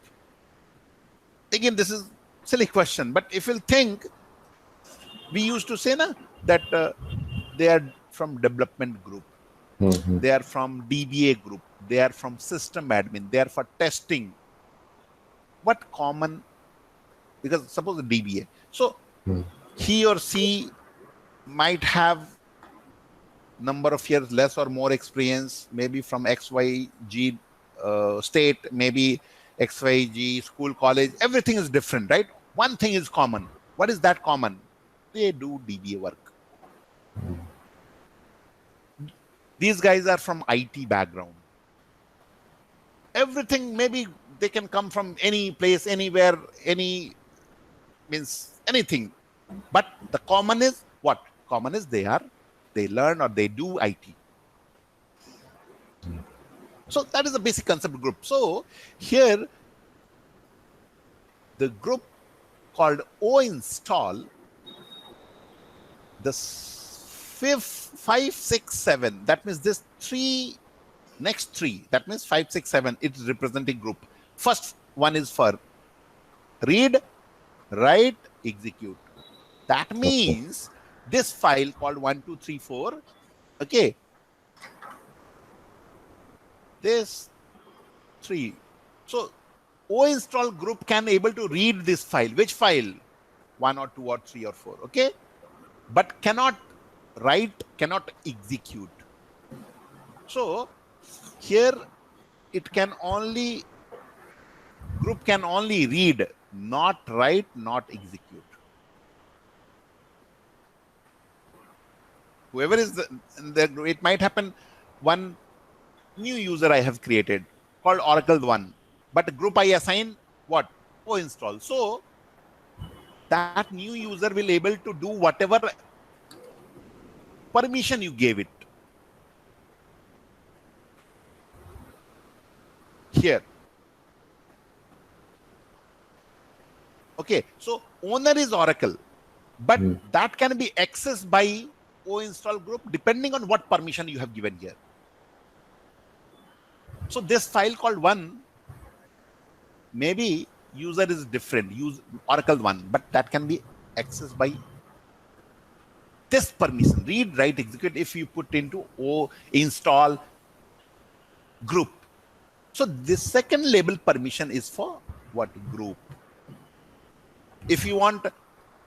Again, this is silly question, but if you'll think, we used to say that they are from development group, they are from DBA group, they are from system admin, they are for testing. What common? Because suppose the DBA, so he or she might have number of years less or more experience, maybe from XYG state, maybe XYG school, college, everything is different, right? One thing is common. What is that common? They do DBA work. These guys are from IT background. Everything, maybe they can come from any place, anywhere, means anything. But the common is what? Common is they learn or they do IT. So that is the basic concept of group. So here, the group called oInstall, the 5, 6, 7, that means this next three, that means 5, 6, 7, it is representing group. First one is for read, write, execute. That means this file called 1, 2, 3, 4, okay, this 3. So oInstall group can able to read this file. Which file? 1 or 2 or 3 or 4, okay, but cannot write, cannot execute. So here it can only, group can only read, not write, not execute. Whoever is it might happen, one new user I have created called Oracle 1, but group I assign what? oInstall. So that new user will able to do whatever permission you gave it. Here. Okay, so owner is Oracle, but that can be accessed by oInstall group depending on what permission you have given here. So this file called 1, maybe user is different, use Oracle 1, but that can be accessed by this permission, read, write, execute, if you put into oInstall group. So this second label permission is for what? Group. If you want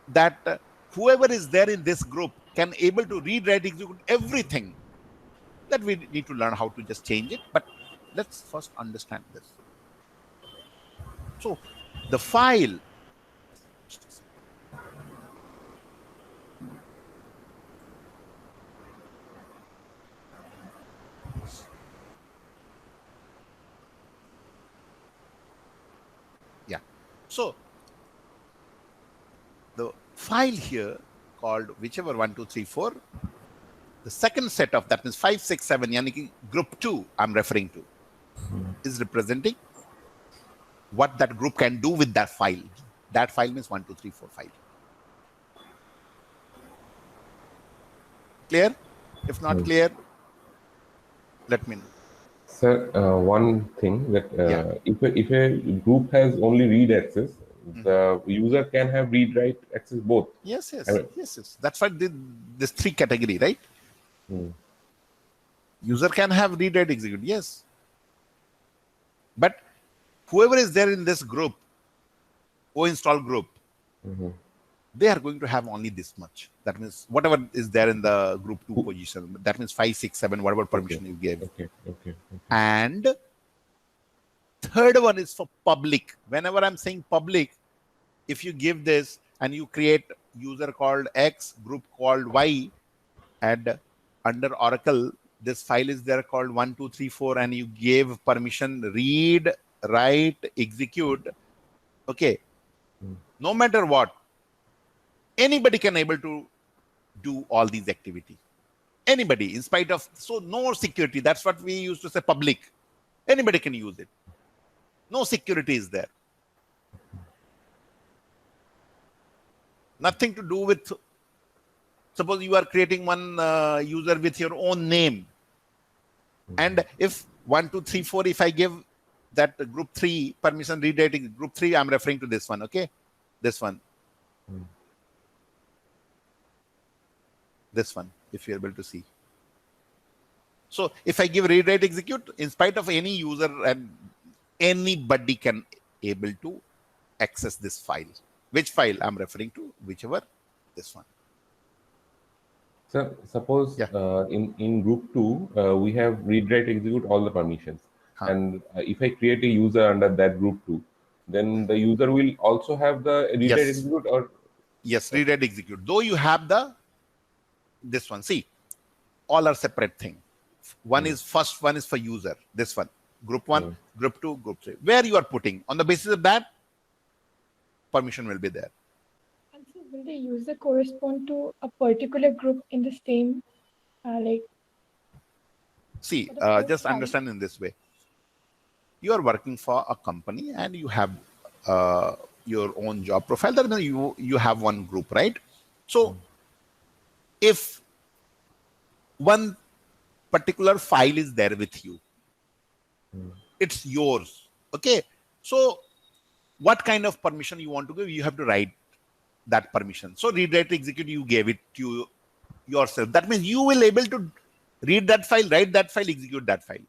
that whoever is there in this group can able to read, write, execute everything, that we need to learn how to just change it. But Let's first understand this. So the file, yeah. So the file here called whichever 1, 2, 3, 4, the second set of, that means 5, 6, 7, yani group 2 I'm referring to, is representing what that group can do with that file. That file means 1, 2, 3, 4, 5. Clear? If not clear, let me know. Sir, one thing that Yeah. if a group has only read access, the user can have read-write access both. Yes, yes, I mean- yes. That's why this 3 category, right? User can have read, write, execute, yes. But whoever is there in this group, install group, they are going to have only this much. That means whatever is there in the group 2 position, that means 5, 6, 7, whatever permission you gave. Okay. And third one is for public. Whenever I'm saying public, if you give this and you create user called X, group called Y, and under Oracle, this file is there called 1, 2, 3, 4, and you gave permission read, write, execute. Okay. No matter what, anybody can able to do all these activities. Anybody, in spite of, so no security. That's what we used to say public. Anybody can use it. No security is there. Nothing to do with, suppose you are creating one user with your own name. And if 1, 2, 3, 4, if I give that group 3 permission read writing, group 3, I'm referring to this one, okay? This one. This one, if you're able to see. So if I give read, write, execute, in spite of any user, and anybody can able to access this file. Which file I'm referring to? Whichever, this one. So suppose in group 2, we have read, write, execute all the permissions. And if I create a user under that group 2, then the user will also have the read, write, execute, or? Yes, read, write, execute. Though you have this one. See, all are separate thing. One is first one is for user. This one, group 1, group 2, group 3. Where you are putting, on the basis of that, permission will be there. And so will the user correspond to a particular group in the same, See, just understand in this way. You are working for a company and you have your own job profile. That means you have one group, right? So if one particular file is there with you, it's yours. Okay. So what kind of permission you want to give? You have to write that permission. So read, write, execute, you gave it to yourself. That means you will able to read that file, write that file, execute that file.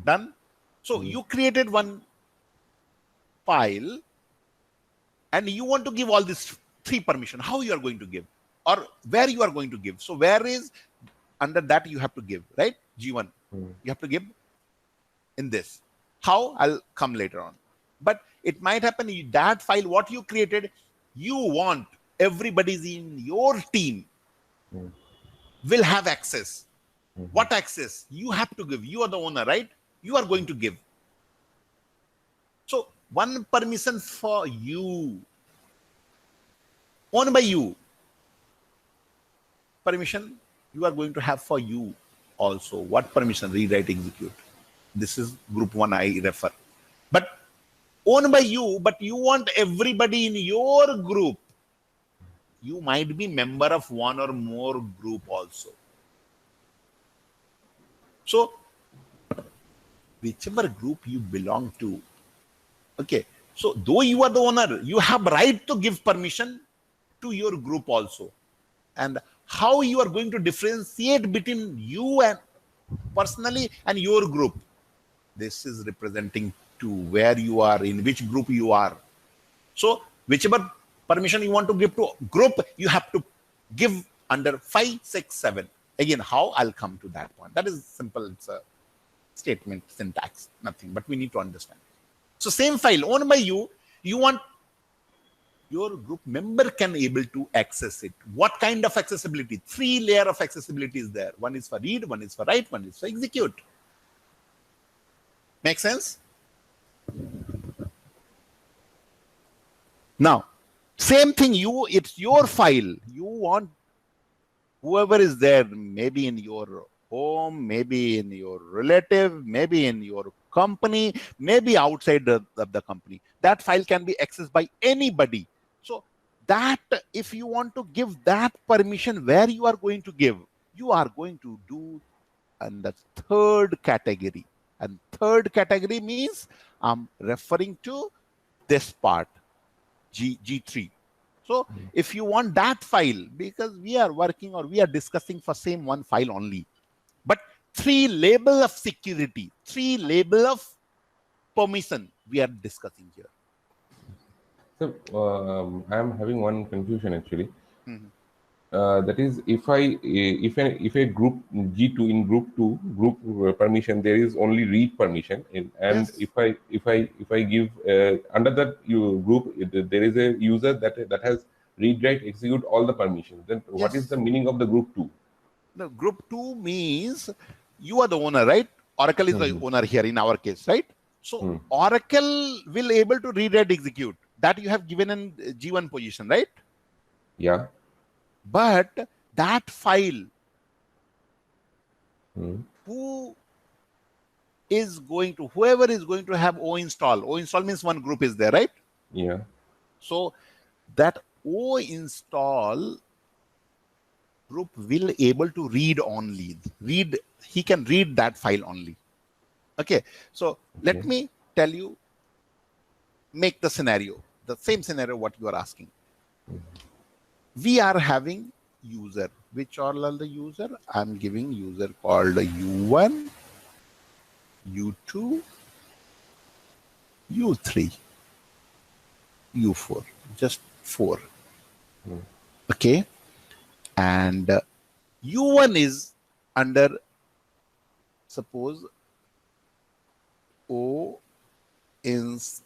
Done. So you created one file and you want to give all these 3 permission. How you are going to give, or where you are going to give? So where is under that you have to give, right? G1. You have to give in this. How? I'll come later on. But it might happen that file, what you created, you want everybody's in your team will have access. What access? You have to give. You are the owner, right? You are going to give. So one permission for you, owned by you. Permission you are going to have for you also. What permission? Read, write, execute. This is group 1 I refer. But owned by you, but you want everybody in your group. You might be member of one or more group also. So whichever group you belong to, okay. So though you are the owner, you have right to give permission to your group also. And how you are going to differentiate between you and personally and your group? This is representing to where you are, in which group you are. So whichever permission you want to give to group, you have to give under 5, 6, 7. Again, how? I'll come to that point. That is simple. It's statement syntax, nothing, but we need to understand. So same file owned by you, you want your group member can able to access it. What kind of accessibility? 3 layer of accessibility is there. One is for read, one is for write, one is for execute. Make sense? Now, same thing, it's your file. You want whoever is there, maybe in your home, maybe in your relative, maybe in your company, maybe outside of the company. That file can be accessed by anybody. So that if you want to give that permission, where you are going to give, you are going to do in the 3rd category. And 3rd category means I'm referring to this part, G3. So if you want that file, because we are working or we are discussing for same one file only, but 3 label of security, 3 label of permission we are discussing here. So I am having one confusion actually. That is, if a group G2 in group 2 group permission, there is only read permission, and Yes. if I give under that group there is a user that has read, write, execute all the permissions. Then what is Yes. the meaning of the group 2? The group 2 means you are the owner, right? Oracle is the owner here in our case, right? So Oracle will able to read, write, execute. That you have given in G1 position, right? Yeah. But that file, whoever is going to have O install. O install means one group is there, right? Yeah. So that O install group will able to read only. He can read that file only. Okay. So let me tell you, make the scenario, the same scenario what you are asking. We are having user. Which all are the user? I'm giving user called U1, U2, U3, U4, just 4. Okay. And U1 is under, suppose, O install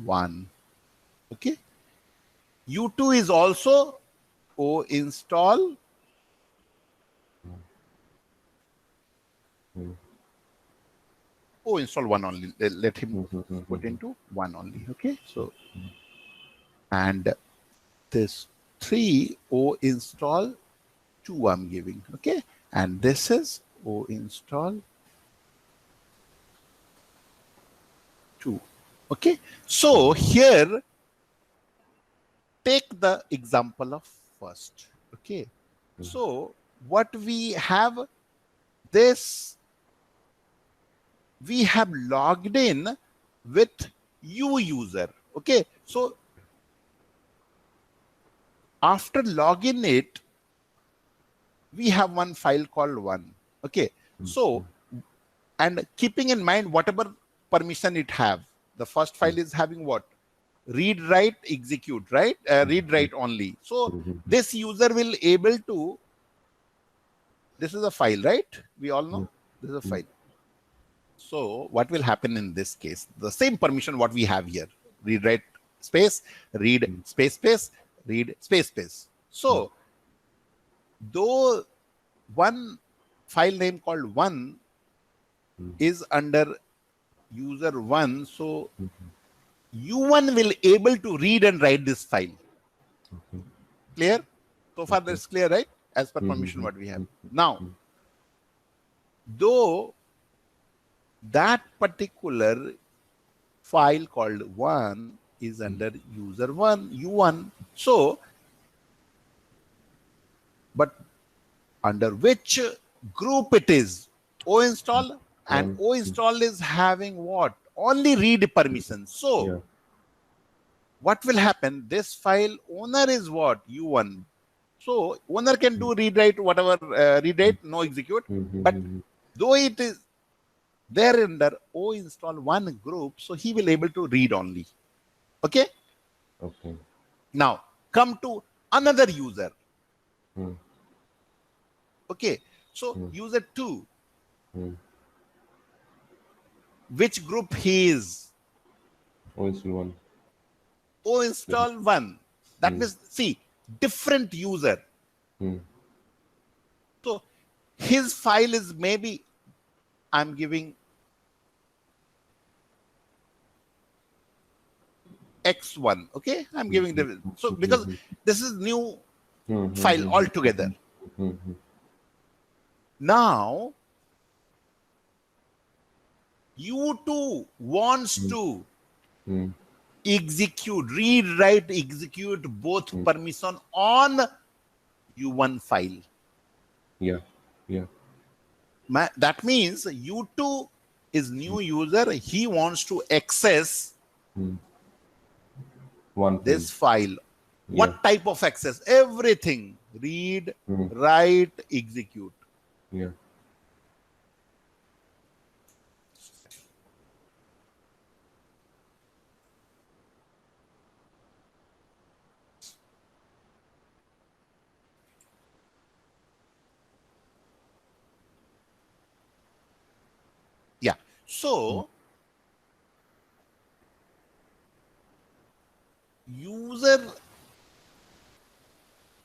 1. Okay. U2 is also O install O install 1 only. Let him put into 1 only. Okay. So, and this 3 O install 2 I'm giving. Okay. And this is O install 2. Okay. So here, take the example of first. Okay. So what we have, this, we have logged in with U user. Okay. So after login it, we have one file called 1. Okay. So, and keeping in mind whatever permission it have, the first file is having what? Read, write, execute, right? Read, write only. So this user will able to, this is a file, right? We all know this is a file. So what will happen in this case? The same permission what we have here, read, write, space, read, space, space, read, space, space. So though one file name called 1 is under user 1, so U1 will able to read and write this file. Clear? So far that's clear, right? As per permission what we have. Now, though that particular file called 1 is under user 1, U1, so, but under which group it is? O install, and O install is having what? Only read permission. So what will happen? This file owner is what? U1. So owner can do read, write, whatever, read, write, no execute. But though it is there under O install 1 group, so he will able to read only. Okay. Okay. Now come to another user. Okay. So user 2. which group he is? install 1. Install 1. That means, see, different user. So his file is maybe, I'm giving X1. Okay, I'm giving the, so because this is new file altogether. Now U2 wants to execute, read, write, execute both permission on U1 file. Yeah. That means U2 is new user. He wants to access this file. What type of access? Everything. Read, write, execute. Yeah. Yeah. So user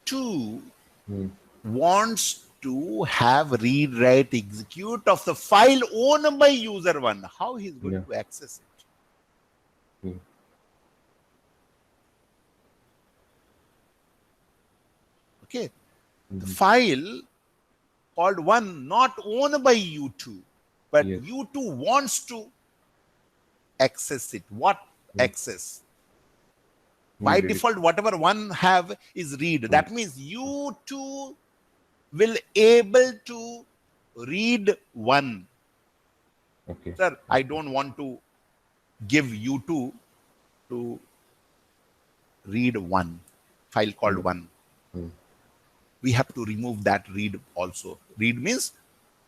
2 wants to have read, write, execute of the file owned by user 1. How he's going to access it? Okay. The file called 1 not owned by U2, but U2 wants to access it. What access? By default, whatever 1 have is read. That means U2 will able to read 1. Okay. Sir, I don't want to give U2 to read 1 file called 1. We have to remove that read also. Read means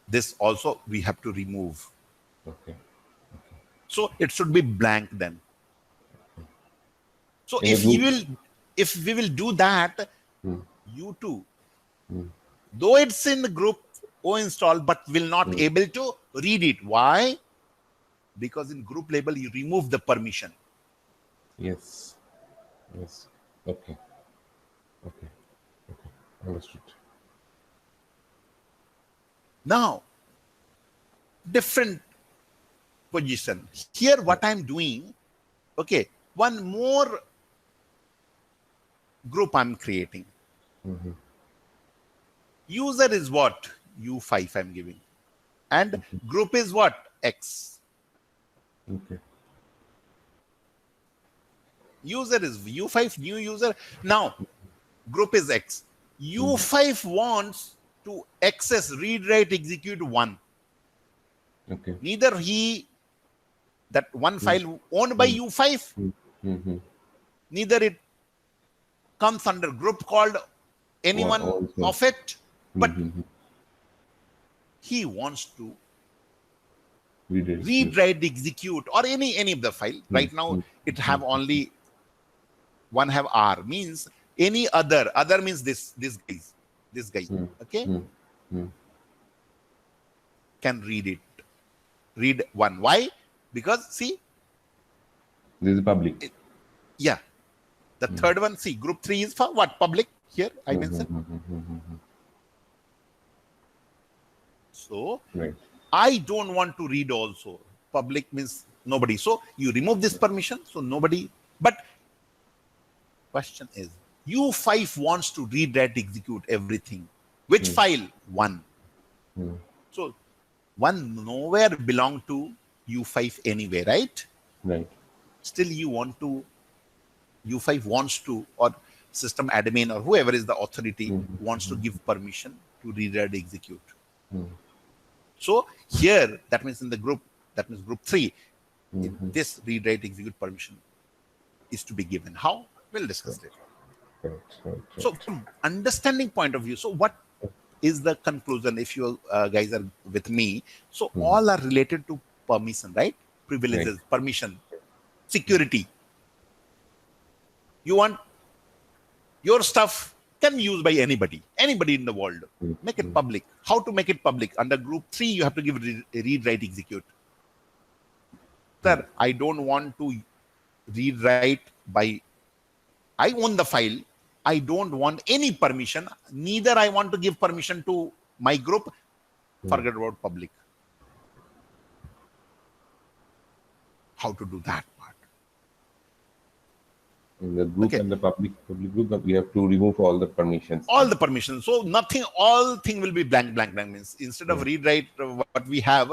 this also we have to remove. Okay. So it should be blank then. So In if we will do that, U2, though it's in the group O install, but will not able to read it. Why? Because in group label you remove the permission. Yes. Okay. Understood. Now, different position. Here what I'm doing, okay, one more group I'm creating. User is what? U5 I'm giving. And group is what? X. Okay. User is U5, new user. Now, group is X. U5 wants to access, read, write, execute 1. Okay. Neither that 1 file owned by U5, neither it comes under group called anyone of it, but he wants to read, write, execute, or any of the file. Right now, it have only one have R, means any other means this guy, okay, can read it. Read 1. Why? Because see, this is public. Yeah. The third one, see, group 3 is for what? Public. Here I mentioned. So I don't want to read also. Public means nobody. So you remove this permission. So nobody. But question is, U5 wants to read, write, execute everything. Which file? 1. So 1 nowhere belong to U5 anyway, right? Right. Still you want to, U5 wants to, or system admin or whoever is the authority wants to give permission to read, write, execute. So here, that means in the group, that means group 3, this read, write, execute permission is to be given. How? We'll discuss it. Right. So from understanding point of view, so what is the conclusion if you guys are with me? So all are related to permission, right? Privileges, permission, security. You want your stuff can be used by anybody in the world. Make it public. How to make it public? Under group 3, you have to give read, write, execute. Sir, I don't want to rewrite by, I own the file. I don't want any permission. Neither I want to give permission to my group. Forget about public. How to do that part? In the group and the public group, we have to remove all the permissions. All the permissions. So nothing, all thing will be blank. Means instead of rewrite what we have,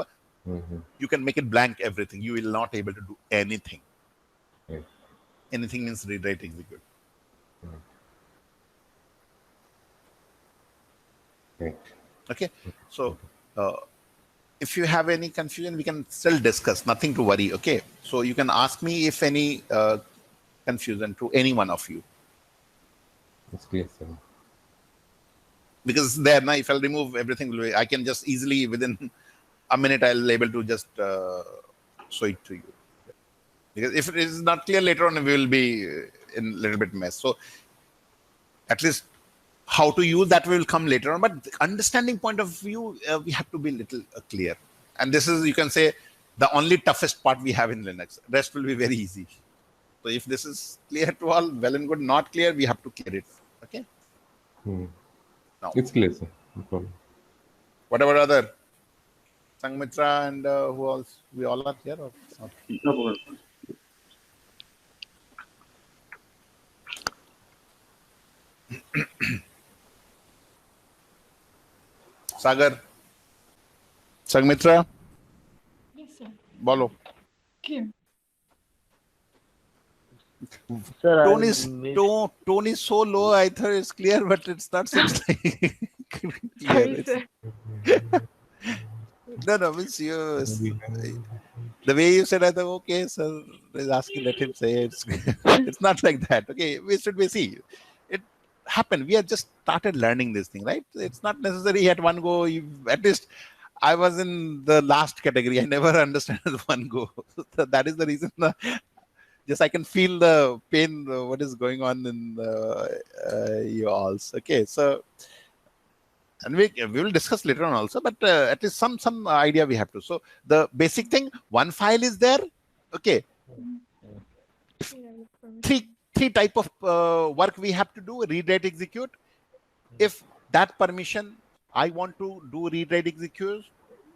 you can make it blank everything. You will not able to do anything. Anything means rewrite, execute. Okay. So if you have any confusion, we can still discuss. Nothing to worry. Okay. So you can ask me if any confusion to any one of you. It's clear, sir. Because there now, if I'll remove everything, I can just easily within a minute I'll be able to just show it to you. Because if it is not clear later on, we will be in a little bit mess. So at least how to use that will come later on. But the understanding point of view, we have to be a little clear. And this is, you can say, the only toughest part we have in Linux. Rest will be very easy. So if this is clear to all, well and good. Not clear, we have to clear it. Okay. Now, it's clear, sir. No problem. What about other? Sangmitra and who else? We all are here? Or not? No problem. Sagar, Sangmitra, Yes, sir. Bolo. Okay. Sir, Tone is so low. I thought it's clear, but it's not seems like clear. Sorry, sir. No, means you. The way you said, I thought, okay, sir is asking, let him say it. It's not like that. Okay, we should be see. It happened. We have just started learning this thing, right? It's not necessary at one go. At least I was in the last category. I never understood one go. So that is the reason. Just I can feel the pain, what is going on in you all. Okay, so and we will discuss later on also, but at least some idea we have to. So the basic thing, one file is there. Okay, three type of work we have to do: read, write, execute. If that permission I want to do read, write, execute,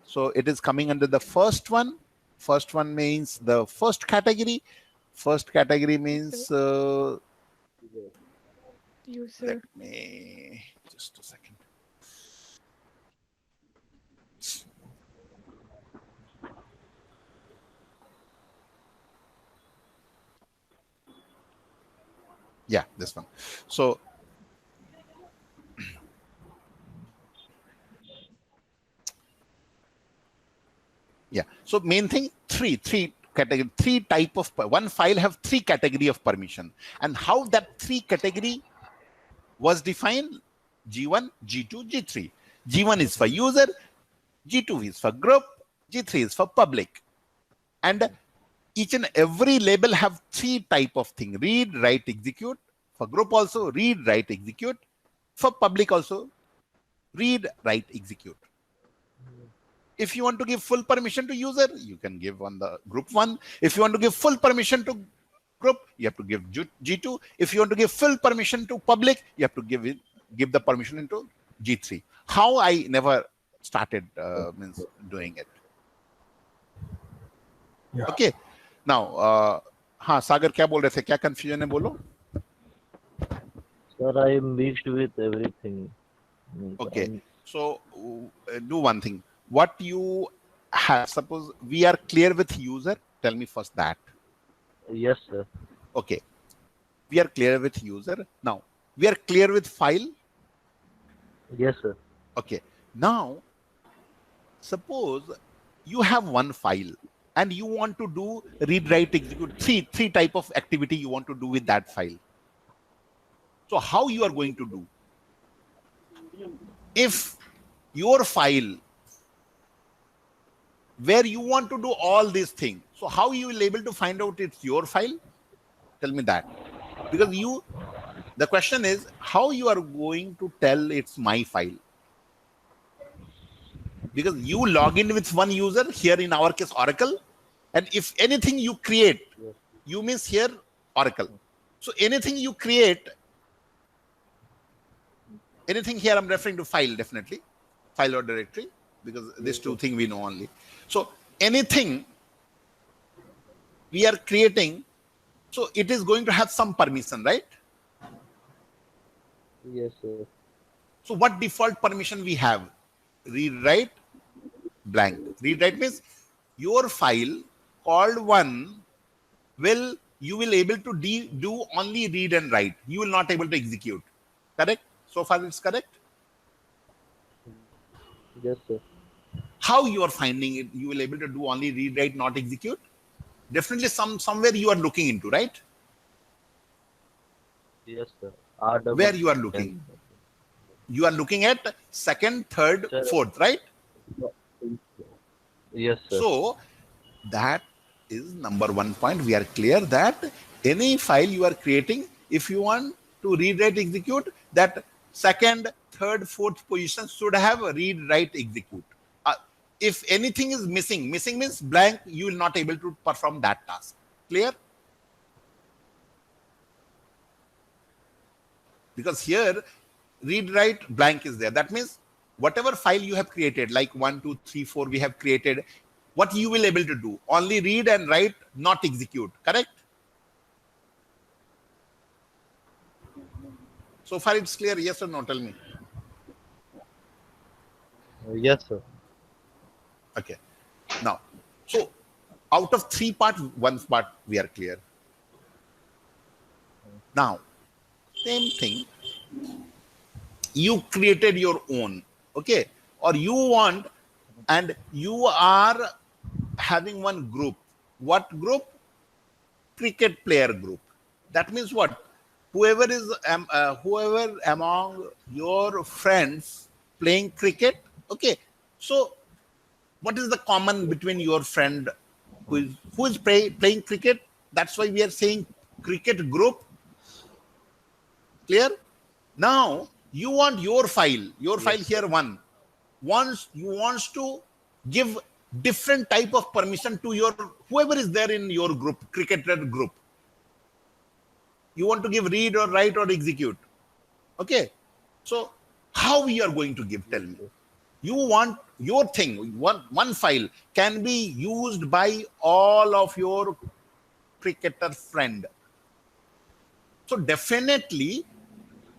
so it is coming under the first one. First one means the first category. First category means User. let me just a second. Yeah, this one. So yeah, so main thing, three category, three type of, one file have three category of permission, and how that three category was defined: G1, G2, G3. G1 is for user, G2 is for group, G3 is for public. And each and every label have three type of thing: read, write, execute. For group also read, write, execute. For public also read, write, execute. If you want to give full permission to user, you can give on the group one. If you want to give full permission to group, you have to give G2. If you want to give full permission to public, you have to give the permission into G3. How I never started means doing it. Yeah. Okay. Now, हाँ सागर क्या बोल रहे थे? क्या confusion है बोलो? Sir, I mixed with everything. Okay. So do one thing. What you have, suppose we are clear with user. Tell me first that. Yes, sir. Okay. We are clear with user. Now, we are clear with file. Yes, sir. Okay. Now, suppose you have one file and you want to do read, write, execute, three type of activity you want to do with that file. So how you are going to do? If your file where you want to do all these things, so how you will able to find out it's your file? Tell me that. Because the question is how you are going to tell it's my file. Because you log in with one user, here in our case Oracle, And if anything you create, you means here Oracle. So anything you create, anything here I'm referring to file, definitely file or directory, because these two things we know only. So anything we are creating, so it is going to have some permission, right? Yes, sir. So what default permission we have? Read write blank. Read write means your file called one will, you will able to do only read and write. You will not able to execute. Correct? So far it's correct? Yes, sir. How you are finding it? You will able to do only read, write, not execute? Definitely somewhere you are looking into, right? Yes, sir. Where you are looking? You are looking at second, third, fourth, right? Yes, sir. So that is number one point. We are clear that any file you are creating, if you want to read, write, execute, that second, third, fourth position should have a read, write, execute. If anything is missing means blank, you will not able to perform that task. Clear? Because here read, write, blank is there. That means whatever file you have created, like 1, 2, 3, 4 we have created, what you will able to do? Only read and write, not execute. Correct? So far it's clear, yes or no? Tell me. Yes, sir. Okay. Now, so out of 3 parts, 1 part we are clear. Now, same thing. You created your own, okay? Or you want, and you are having one group. What group? Cricket player group. That means what? Whoever is whoever among your friends playing cricket, okay? So what is the common between your friend who is playing cricket? That's why we are saying cricket group. Clear? Now you want your file here one. Once you wants to give different type of permission to your whoever is there in your group, cricketer group. You want to give read or write or execute. Okay. So how we are going to give? Tell me. You want your thing, one file can be used by all of your cricketer friend. So definitely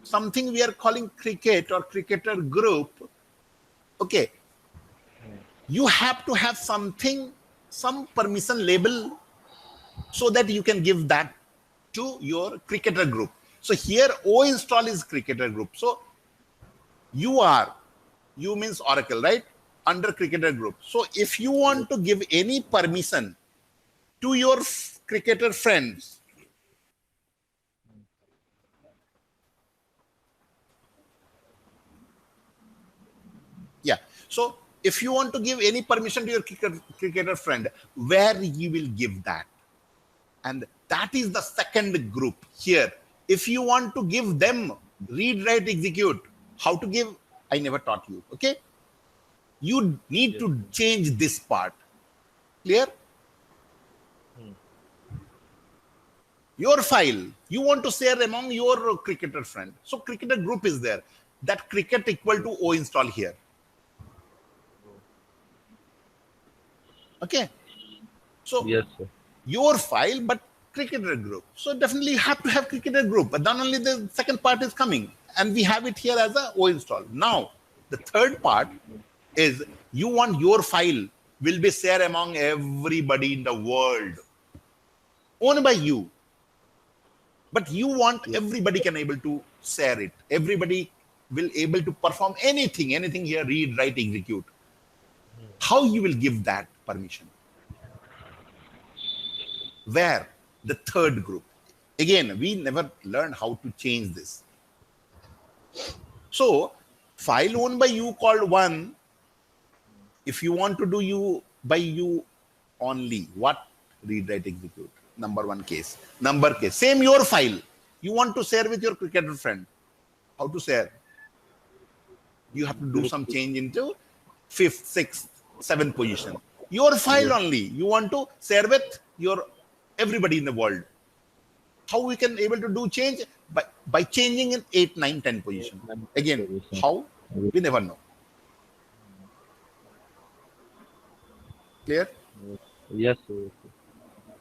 something we are calling cricket or cricketer group. Okay. You have to have something, some permission label so that you can give that to your cricketer group. So here O install is cricketer group. So you means Oracle, right? Under cricketer group. So if you want to give any permission to your cricketer friends, yeah. So if you want to give any permission to your cricketer friend, where you will give that? And that is the second group here. If you want to give them read, write, execute, how to give, I never taught you. Okay. You need to change this part. Clear? Your file, you want to share among your cricketer friend. So cricketer group is there. That cricket equal to O install here. Okay. So yes, sir. Your file, but cricketer group. So definitely you have to have cricketer group, but then only the second part is coming. And we have it here as a O install. Now, the third part is you want your file will be shared among everybody in the world. Owned by you. But you want everybody can able to share it. Everybody will able to perform anything here, read, write, execute. How you will give that permission? Where? The third group. Again, we never learned how to change this. So, file owned by you called one. If you want to do you by you only, what? Read, write, execute. Number one case. Number case. Same your file. You want to share with your cricketer friend. How to share? You have to do some change into 5th, 6th, 7th position. Your file only. You want to share with your everybody in the world. How we can able to do change? By changing in 8, 9, 10 position. Again, how? We never know. Clear? Yes, sir.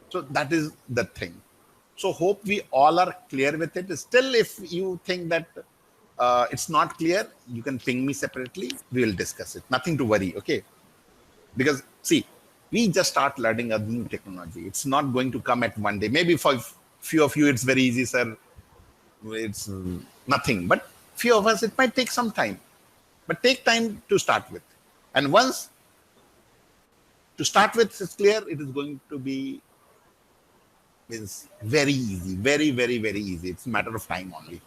So that is the thing. So hope we all are clear with it. Still, if you think that it's not clear, you can ping me separately. We will discuss it. Nothing to worry, okay? Because see, we just start learning a new technology. It's not going to come at one day. Maybe for few of you, it's very easy, sir. It's nothing. But few of us, it might take some time. But take time to start with. And once to start with, it's clear, it is going to be very easy. Very, very, very easy. It's a matter of time only.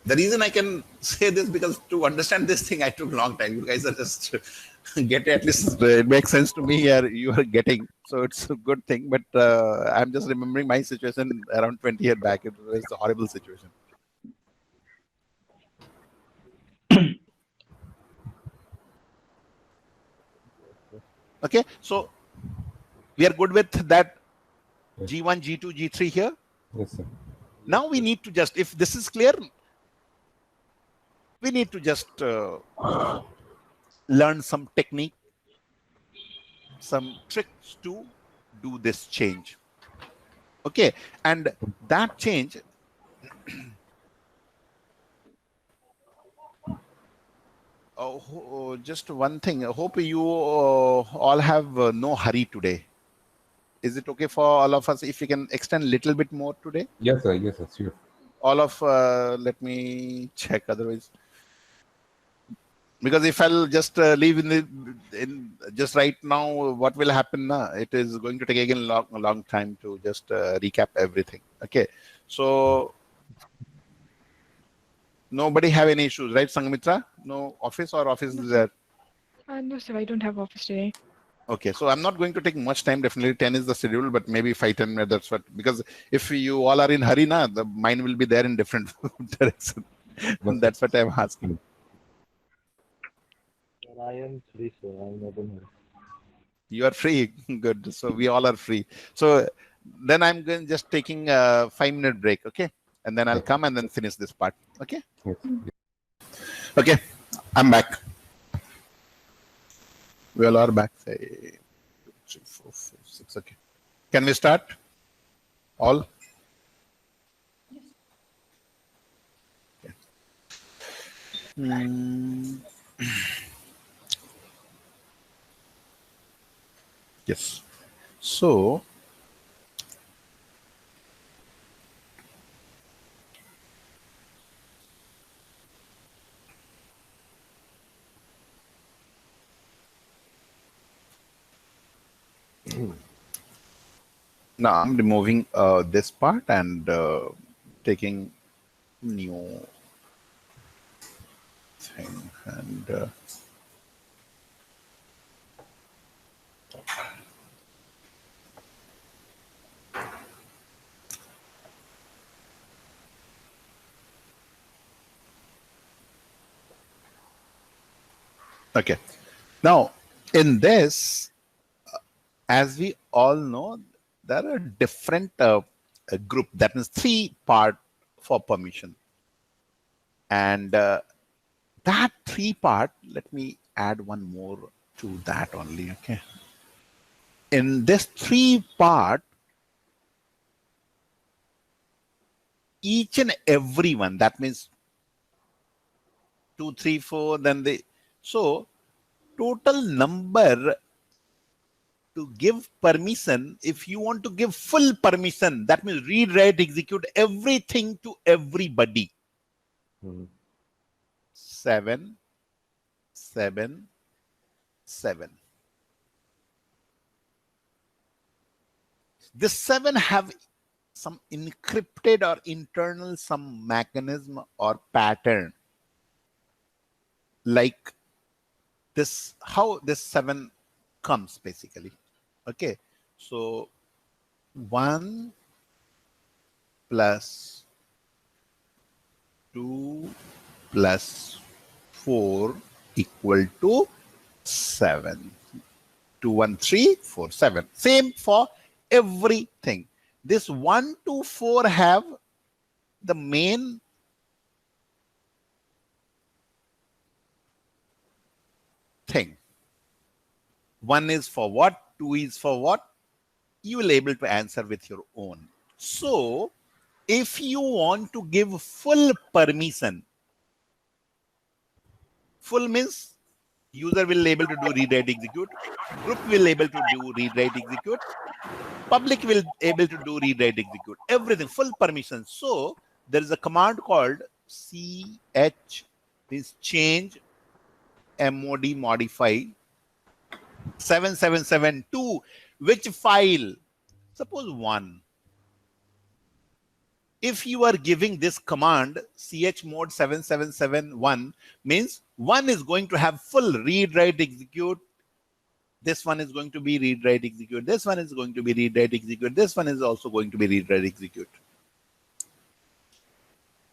The reason I can say this, because to understand this thing, I took a long time. You guys are just get at least it makes sense to me here. You are getting, so it's a good thing. But I'm just remembering my situation around 20 years back. It was a horrible situation. Okay, so we are good with that G1, G2, G3 here. Yes, sir. Now we need to just, if this is clear, we need to just learn some technique, some tricks to do this change. Okay, and that change, just one thing. I hope you all have no hurry today. Is it okay for all of us if we can extend a little bit more today? Yes, sir. Yes, sir. Sure. All of, let me check, otherwise. Because if I'll just leave in just right now, what will happen? It is going to take again a long time to just recap everything. Okay, so nobody have any issues, right, Sangamitra? No office or office is there? No, sir, I don't have office today. Okay, so I'm not going to take much time. Definitely 10 is the schedule, but maybe 5-10 minutes. That's what, because if you all are in hurry, the mind will be there in different direction. That's what I'm asking. I am free, sir. I'm not in hurry. You are free. Good. So we all are free. So then I'm going just taking a 5-minute break. Okay. And then I'll come and then finish this part. Okay. Yes. Okay. I'm back. We all are back. Say 2, 3, 4, 5, 6. Okay. Can we start? All? Yes. Okay. Yes. So now I'm removing this part and taking new thing and okay. Now in this, as we all know, there are different group, that means 3 part for permission, and that 3 part, let me add one more to that only. Okay, in this 3 part, each and every one, that means 2, 3, 4, then so total number to give permission, if you want to give full permission, that means read, write, execute everything to everybody. 7, 7, 7. This 7 have some encrypted or internal some mechanism or pattern, like this, how this 7 comes basically. Okay, so 1 plus 2 plus 4 equal to 7. 2, 1, 3, 4, 7. Same for everything. This 1, 2, 4 have the main thing. 1 is for what, 2 is for what. You will be able to answer with your own. So if you want to give full permission, full means user will be able to do read, write, execute. Group will be able to do read, write, execute. Public will be able to do read, write, execute. Everything, full permission. So there is a command called ch, means change, mod, modify 7772. Which file? Suppose 1. If you are giving this command chmod 7771 means 1 is going to have full read, write, execute. This one is going to be read, write, execute. This one is going to be read, write, execute. This one is also going to be read, write, execute.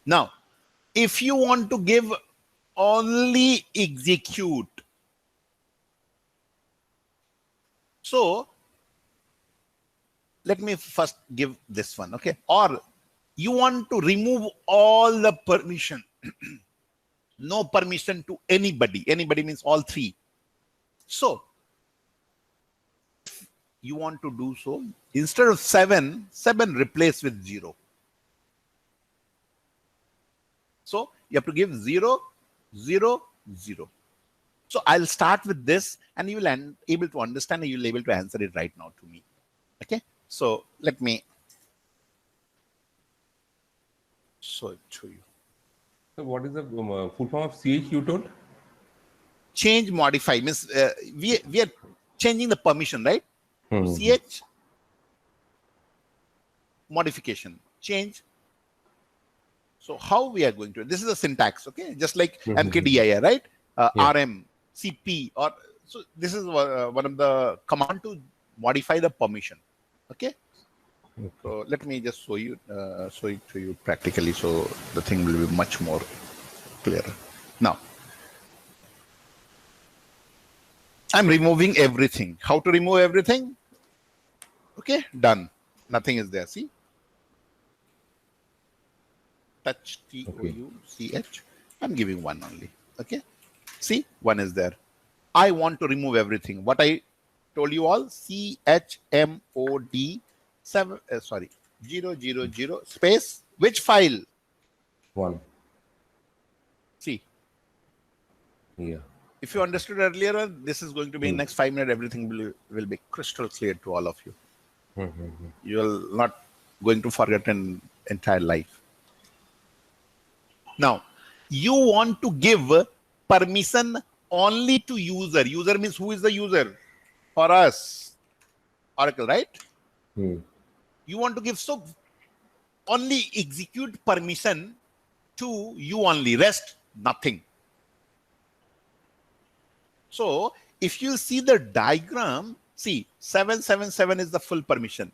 Now, if you want to give only execute, so let me first give this one, okay? Or you want to remove all the permission. No permission to anybody. Anybody means all 3. So you want to do so, instead of 7, 7 replace with 0. So you have to give 0, 0, 0. So I'll start with this and you will be able to understand and you'll be able to answer it right now to me. Okay. So let me show it to you. So what is the full form of CH you told? Change, modify means we are changing the permission, right? CH modification, change. So how we are going to, this is a syntax, okay? Just like Mkdir, right? RM, CP, or so this is one of the command to modify the permission, okay? So let me just show it to you practically, so the thing will be much more clearer. Now, I'm removing everything. How to remove everything? Okay, done. Nothing is there. See, touch TOUCH. I'm giving 1 only. Okay, see, 1 is there. I want to remove everything. What I told you all, CHMOD 7 000 space. Which file? 1. See. Yeah. If you understood earlier, this is going to be in next 5 minutes. Everything will be crystal clear to all of you. You will not going to forget an entire life. Now, you want to give permission only to user. User means who is the user? For us, Oracle, right? You want to give so only execute permission to you only, rest nothing. So if you see the diagram, see 777 is the full permission.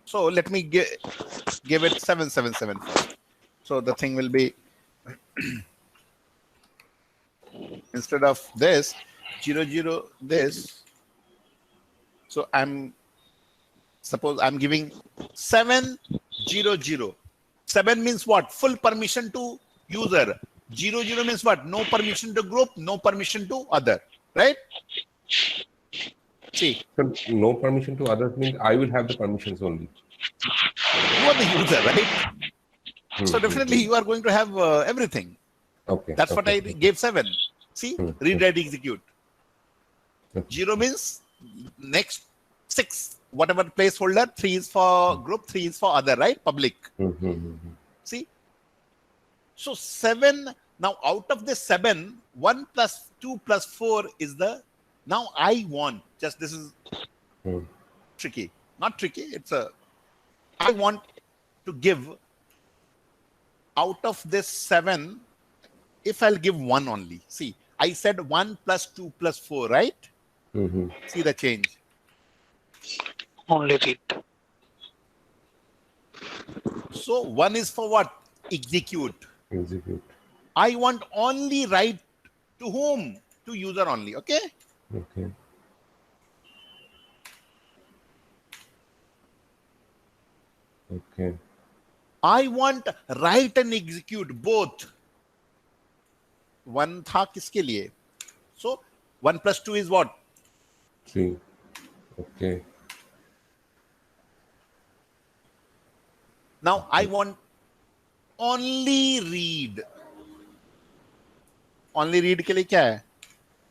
So let me give it 777 first. So the thing will be instead of this 00 this. So suppose I'm giving 700. 7 means what? Full permission to user. 00 means what? No permission to group, no permission to other, right? See. So no permission to others means I will have the permissions only. You are the user, right? So definitely you are going to have everything. Okay. That's what I gave 7. See, read, write, execute. 0 means next 6, whatever placeholder, 3 is for group, 3 is for other, right? Public. See? So 7, now out of this 7, 1 plus 2 plus 4 is the, now I want, just this is tricky. Not tricky, it's I want to give out of this 7, if I'll give 1 only. See, I said 1 plus 2 plus 4, right? See the change. Only read. So 1 is for what? Execute. Execute. I want only write to whom? to user only. Okay. Okay. Okay. I want write and execute both. One था किसके लिए? So 1 plus 2 is what? 3. Okay. Now I want only read. Only read के लिए क्या है?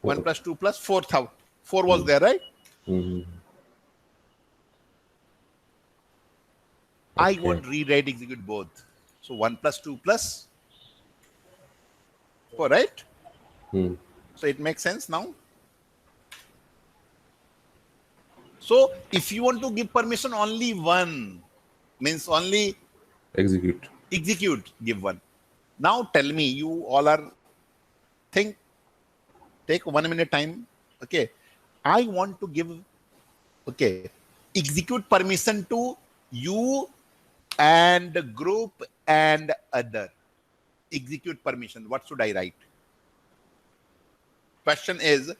1 plus 2 plus 4 था. 4 was there, right? I want read, write, execute both. So 1 plus 2 plus 4, right? So it makes sense now. So if you want to give permission only one, means only Execute. give one. Now tell me, you all are take 1 minute time. Okay. I want to give, okay, execute permission to you and group and other. Execute permission. What should I write? Question is,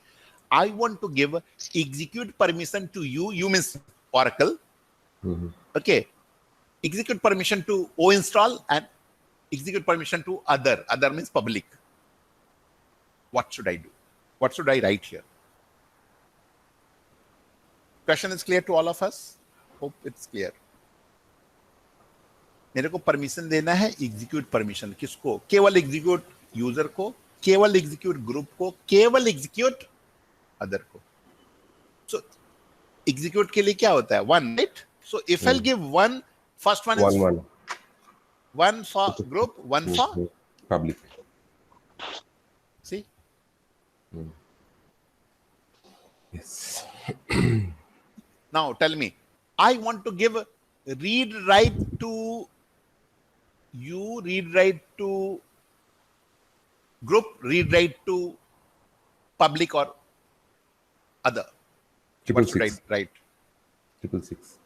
I want to give execute permission to you. You means Oracle. Okay. Execute permission to O install and execute permission to other. Other means public. What should I do? What should I write here? Question is clear to all of us? Hope it's clear. मेरे को permission देना है execute permission किसको? केवल execute user को, केवल execute group को, केवल एग्जीक्यूट अदर को. सो एग्जीक्यूट के लिए क्या होता है? 1, right? So if I give 1, first one is 1 for group, 1 for public. See? Yes. Now tell me, I want to give read write to you, read write to group, read write to public or other. What should I write? 666.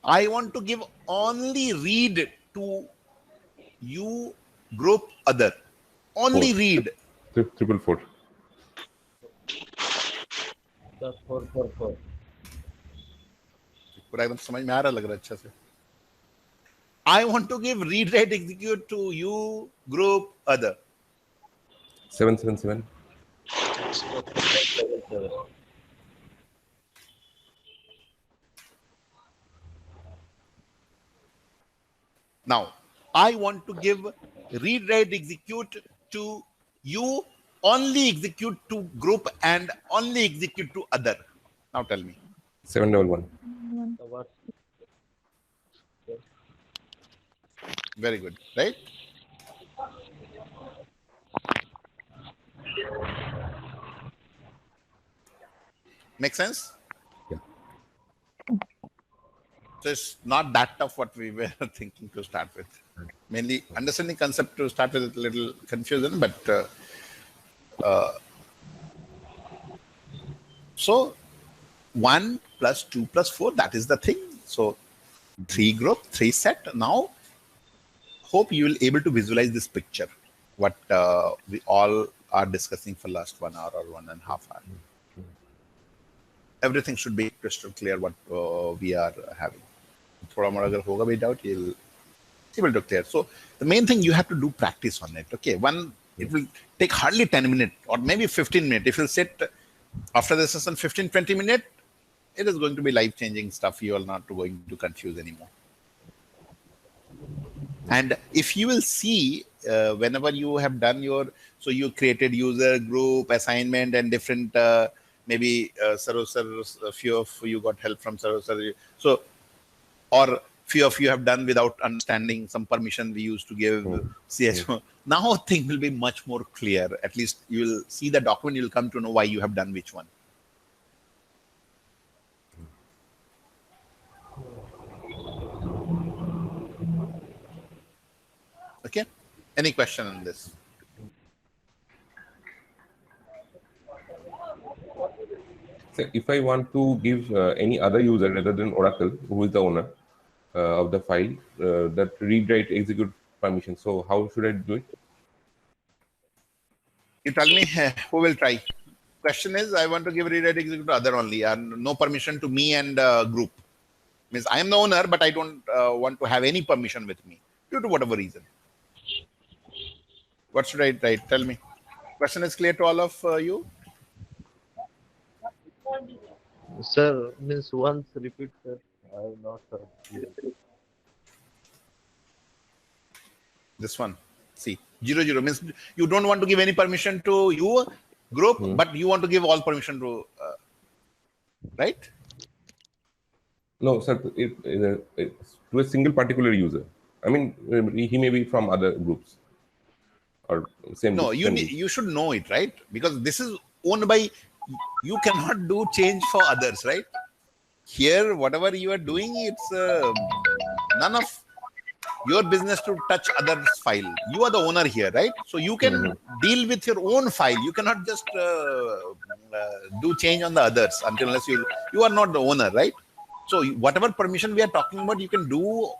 I want to give only read to you, group, other. Only read. 444. 444. पूरा एकदम समझ में आ रहा लग रहा है अच्छा से. I want to give read, write, execute to you, group, other. 777. 777. Now, I want to give read, write, execute to you, only execute to group and only execute to other. Now tell me. 711. Very good, right? Make sense? Yeah. So it's not that tough what we were thinking to start with. Mainly understanding concept to start with is a little confusing, but so 1 plus 2 plus 4, that is the thing. So 3 group, 3 set. Now, hope you will able to visualize this picture, what we all are discussing for last 1 hour or 1.5 hours. Everything should be crystal clear what we are having. थोड़ा मोड़ा अगर होगा भी doubt, you'll able to clear. So the main thing, you have to do practice on it. Okay, it will take hardly 10 minutes or maybe 15 minutes. If you sit after the session 15-20 minutes, it is going to be life-changing stuff. You are not going to confuse anymore. And if you will see, whenever you have done your, so you created user group, assignment, and different, maybe a few of you got help from server. So, or few of you have done without understanding some permission we used to give CSO. Now things will be much more clear. At least you will see the document, you'll come to know why you have done which one. Okay, any question on this? So if I want to give any other user rather than Oracle, who is the owner of the file, that read, write, execute permission. So how should I do it? You tell me who will try. Question is, I want to give read, write, execute to other only, and no permission to me and group. Means I am the owner, but I don't want to have any permission with me due to whatever reason. What should I write? Tell me. Question is clear to all of you? Sir, means once repeat, sir. I have not heard clearly. This one. See, 0 means you don't want to give any permission to you group, but you want to give all permission to, right? No, sir, it's to a single particular user. I mean, he may be from other groups or same. No, same you should know it, right? Because this is owned by, you cannot do change for others, right? Here, whatever you are doing, it's none of your business to touch others' file. You are the owner here, right? So you can deal with your own file. You cannot just do change on the others unless you are not the owner, right? So whatever permission we are talking about, you can do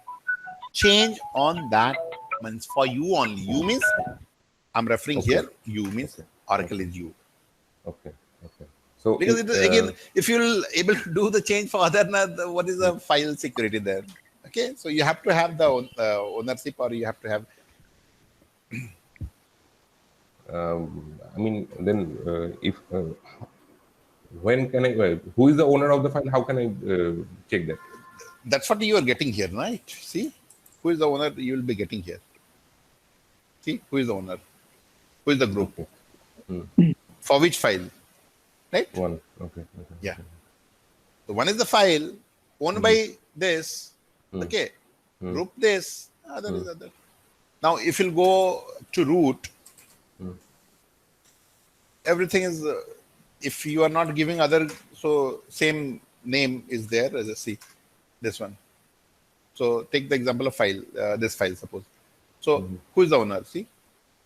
change on that means for you only. You means, I'm referring here, you means Oracle is you. Okay. Okay. So because it is, again, if you'll able to do the change for other, what is the file security there? Okay, so you have to have the ownership, or you have to have. I mean, then if when can I? Who is the owner of the file? How can I check that? That's what you are getting here, right? See, who is the owner? You will be getting here. See, who is the owner? Who is the group? Okay. For which file? Right? One. Okay. Yeah. So one is the file owned by this. Okay. Group this. Other is other. Now, if you'll go to root, everything is. If you are not giving other, so same name is there as a C. This one. So take the example of file. This file, suppose. So who is the owner? See,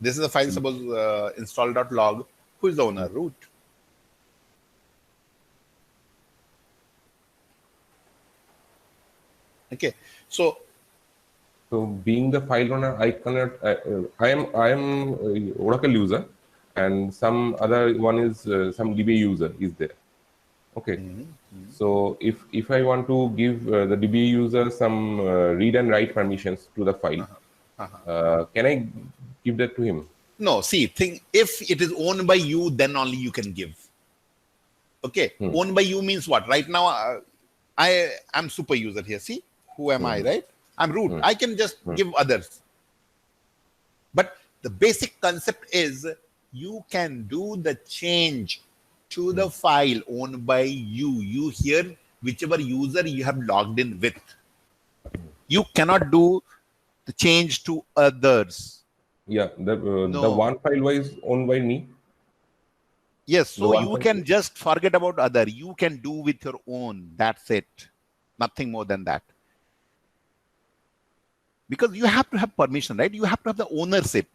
this is a file. Suppose install.log. Who is the owner? Root. Okay, so being the file owner, I cannot. I am Oracle user, and some other one is some DBA user is there. Okay, so if I want to give the DBA user some read and write permissions to the file, can I give that to him? No. See, if it is owned by you, then only you can give. Okay, owned by you means what? Right now, I am super user here. See. Who am I, right? I'm root. I can just give others. But the basic concept is you can do the change to the file owned by you. You here, whichever user you have logged in with. You cannot do the change to others. Yeah, the one file was owned by me. Yes, so you can just forget about other. You can do with your own. That's it. Nothing more than that. Because you have to have permission, right? You have to have the ownership.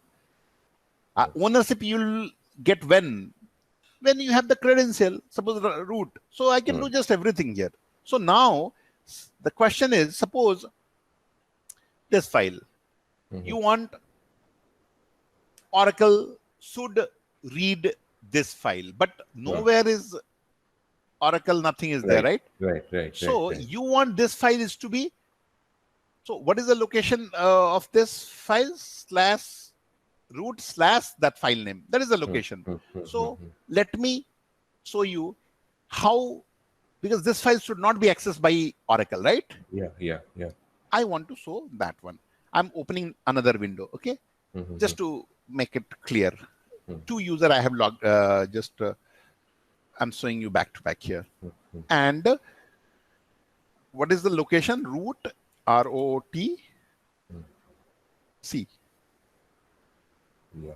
Ownership you'll get when you have the credential, suppose root. So I can do just everything here. So now the question is, suppose this file, you want Oracle should read this file, but nowhere is Oracle, nothing is there, right? Right. So you want this file is to be. So what is the location of this file? /root/ that file name. That is the location. So let me show you how, because this file should not be accessed by Oracle, right? Yeah. I want to show that one. I'm opening another window, okay? Just to make it clear. Two user I have logged, I'm showing you back to back here. And what is the location? Root. ROT C. Yeah.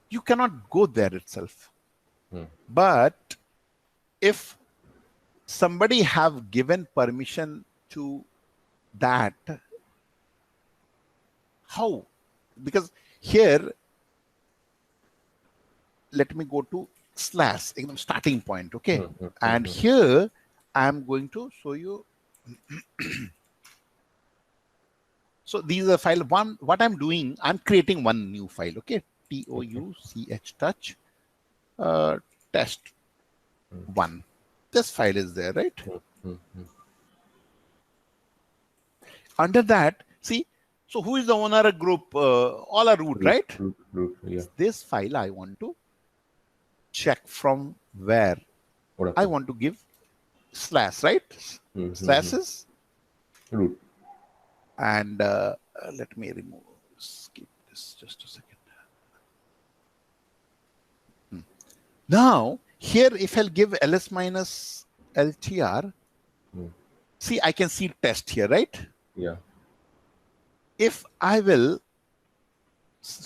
You cannot go there itself. But if somebody have given permission to that, how? Because here, let me go to slash starting point. Okay, and here I'm going to show you. So these are file one. What I'm doing, I'm creating one new file. Okay, touch touch test one. This file is there, right? Under that, see. So who is the owner of group? All are root, right? Root, yeah. This file I want to check from where. Oracle. I want to give slash, right? Slashes. Root. And let me skip this just a second. Now, here if I'll give ls minus ltr, see, I can see test here, right? Yeah. If I will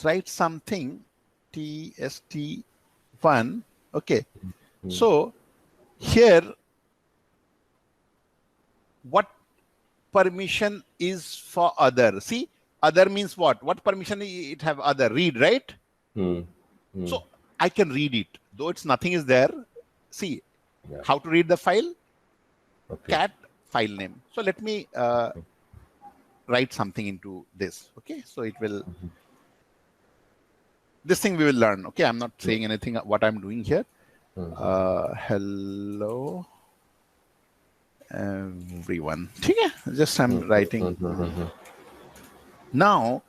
write something tst1, okay. So here, what permission is for other? See, other means what? What permission it have other? Read, right? So I can read it, though it's nothing is there. See, how to read the file? Cat file name. So let me write something into this. Okay, so it will. This thing we will learn. Okay, I'm not saying anything what I'm doing here. Hello everyone. Okay, just I'm writing. Now,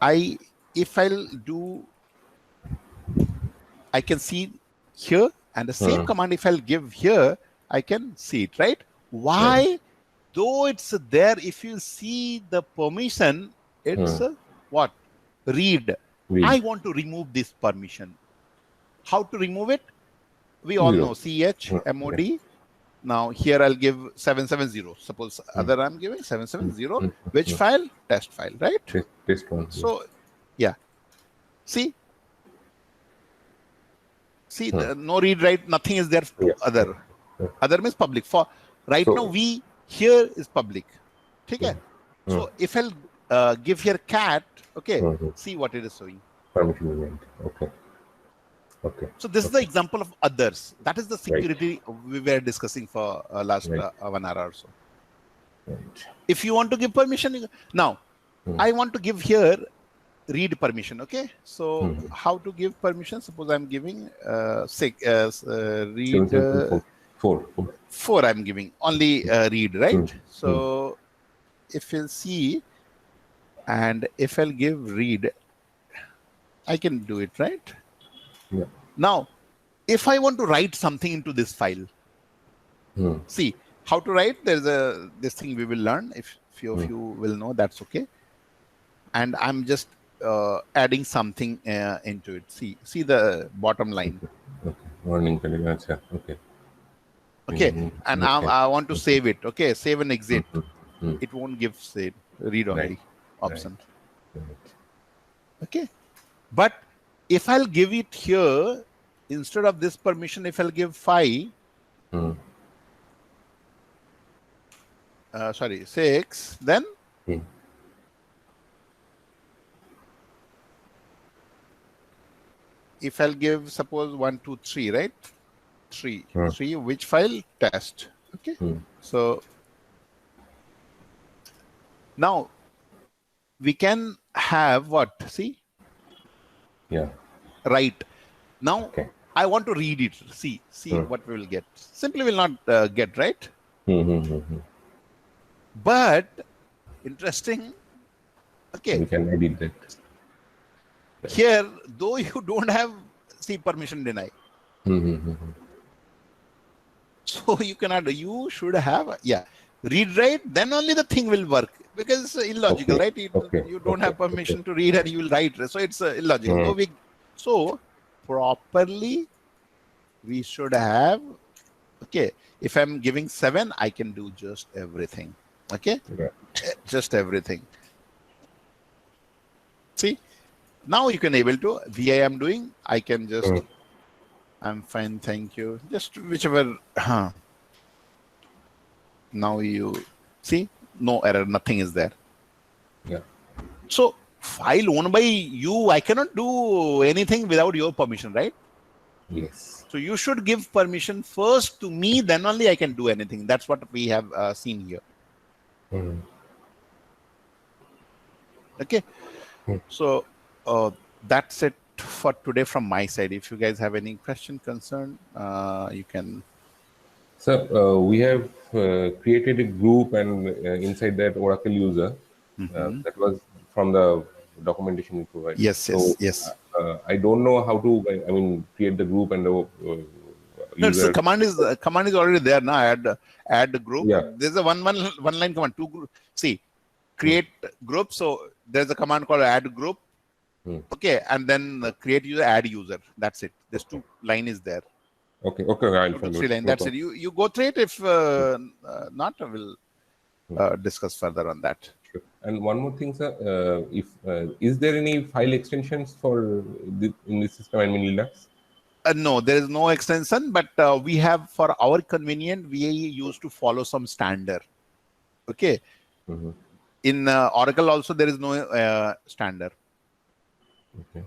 if I'll do, I can see here, and the same command if I'll give here, I can see it, right? Why? Though it's there, if you see the permission, it's what? Read. I want to remove this permission. How to remove it? We all know chmod. Now here I'll give 770. Suppose other I'm giving 770. Which file? Test file, right? Test one. So yeah. See, no read write, nothing is there to other. Other means public. For right now, we here is public. Okay. So if I'll give here cat, okay, see what it is showing. Permission event. Okay. Okay. So this is the example of others. That is the security we were discussing for last 1 hour or so. If you want to give permission, now I want to give here read permission. Okay. So how to give permission? Suppose I'm giving read 4. I'm giving only read, right? So if you'll see, and if I'll give read, I can do it, right? Yeah. Now, if I want to write something into this file, see how to write. There's this thing we will learn. If few of you will know, that's okay. And I'm just adding something into it. See the bottom line. Okay. Warning. Okay. Okay. And I want to save it. Okay. Save and exit. It won't give save read only option. Okay. But if I'll give it here, instead of this permission, if I'll give 5, 6, then if I'll give, suppose 1, 2, 3, right? 3, which file? Test. Okay. So now we can have what? See? Yeah. Right. Now I want to read it. See what we will get. Simply will not get, right? But interesting. Okay. We can edit that. Here, though you don't have permission deny. So you cannot. You should have read write. Then only the thing will work, because it's illogical, right? You don't have permission to read and you will write. So it's illogical. So properly we should have. Okay. If I'm giving 7, I can do just everything. Okay. Just everything. See. Now you can able to VI I'm doing. I can just. I'm fine, thank you. Just whichever. Now you see, no error, nothing is there. Yeah. So file owned by you, I cannot do anything without your permission, right? Yes. So you should give permission first to me, then only I can do anything. That's what we have seen here. Okay. So that's it for today from my side. If you guys have any question, concern, you can. So we have created a group, and inside that Oracle user, that was from the documentation you provided. Yes, yes, so yes. I don't know how to, I mean, create the group and the No, so user. command is already there now. Add the group. Yeah. There's a one line command. Two group. See, create group. So there's a command called add group. Okay, and then create user, add user. That's it. There's two line is there. Okay, I'll 2 to follow 3 it. line. No That's problem. it. You go through it. If not, we'll discuss further on that. Sure. And one more thing, sir. Is there any file extensions for in this system? I mean, Linux. No, there is no extension, but we have, for our convenience, we used to follow some standard. Okay. In Oracle also, there is no standard. Okay.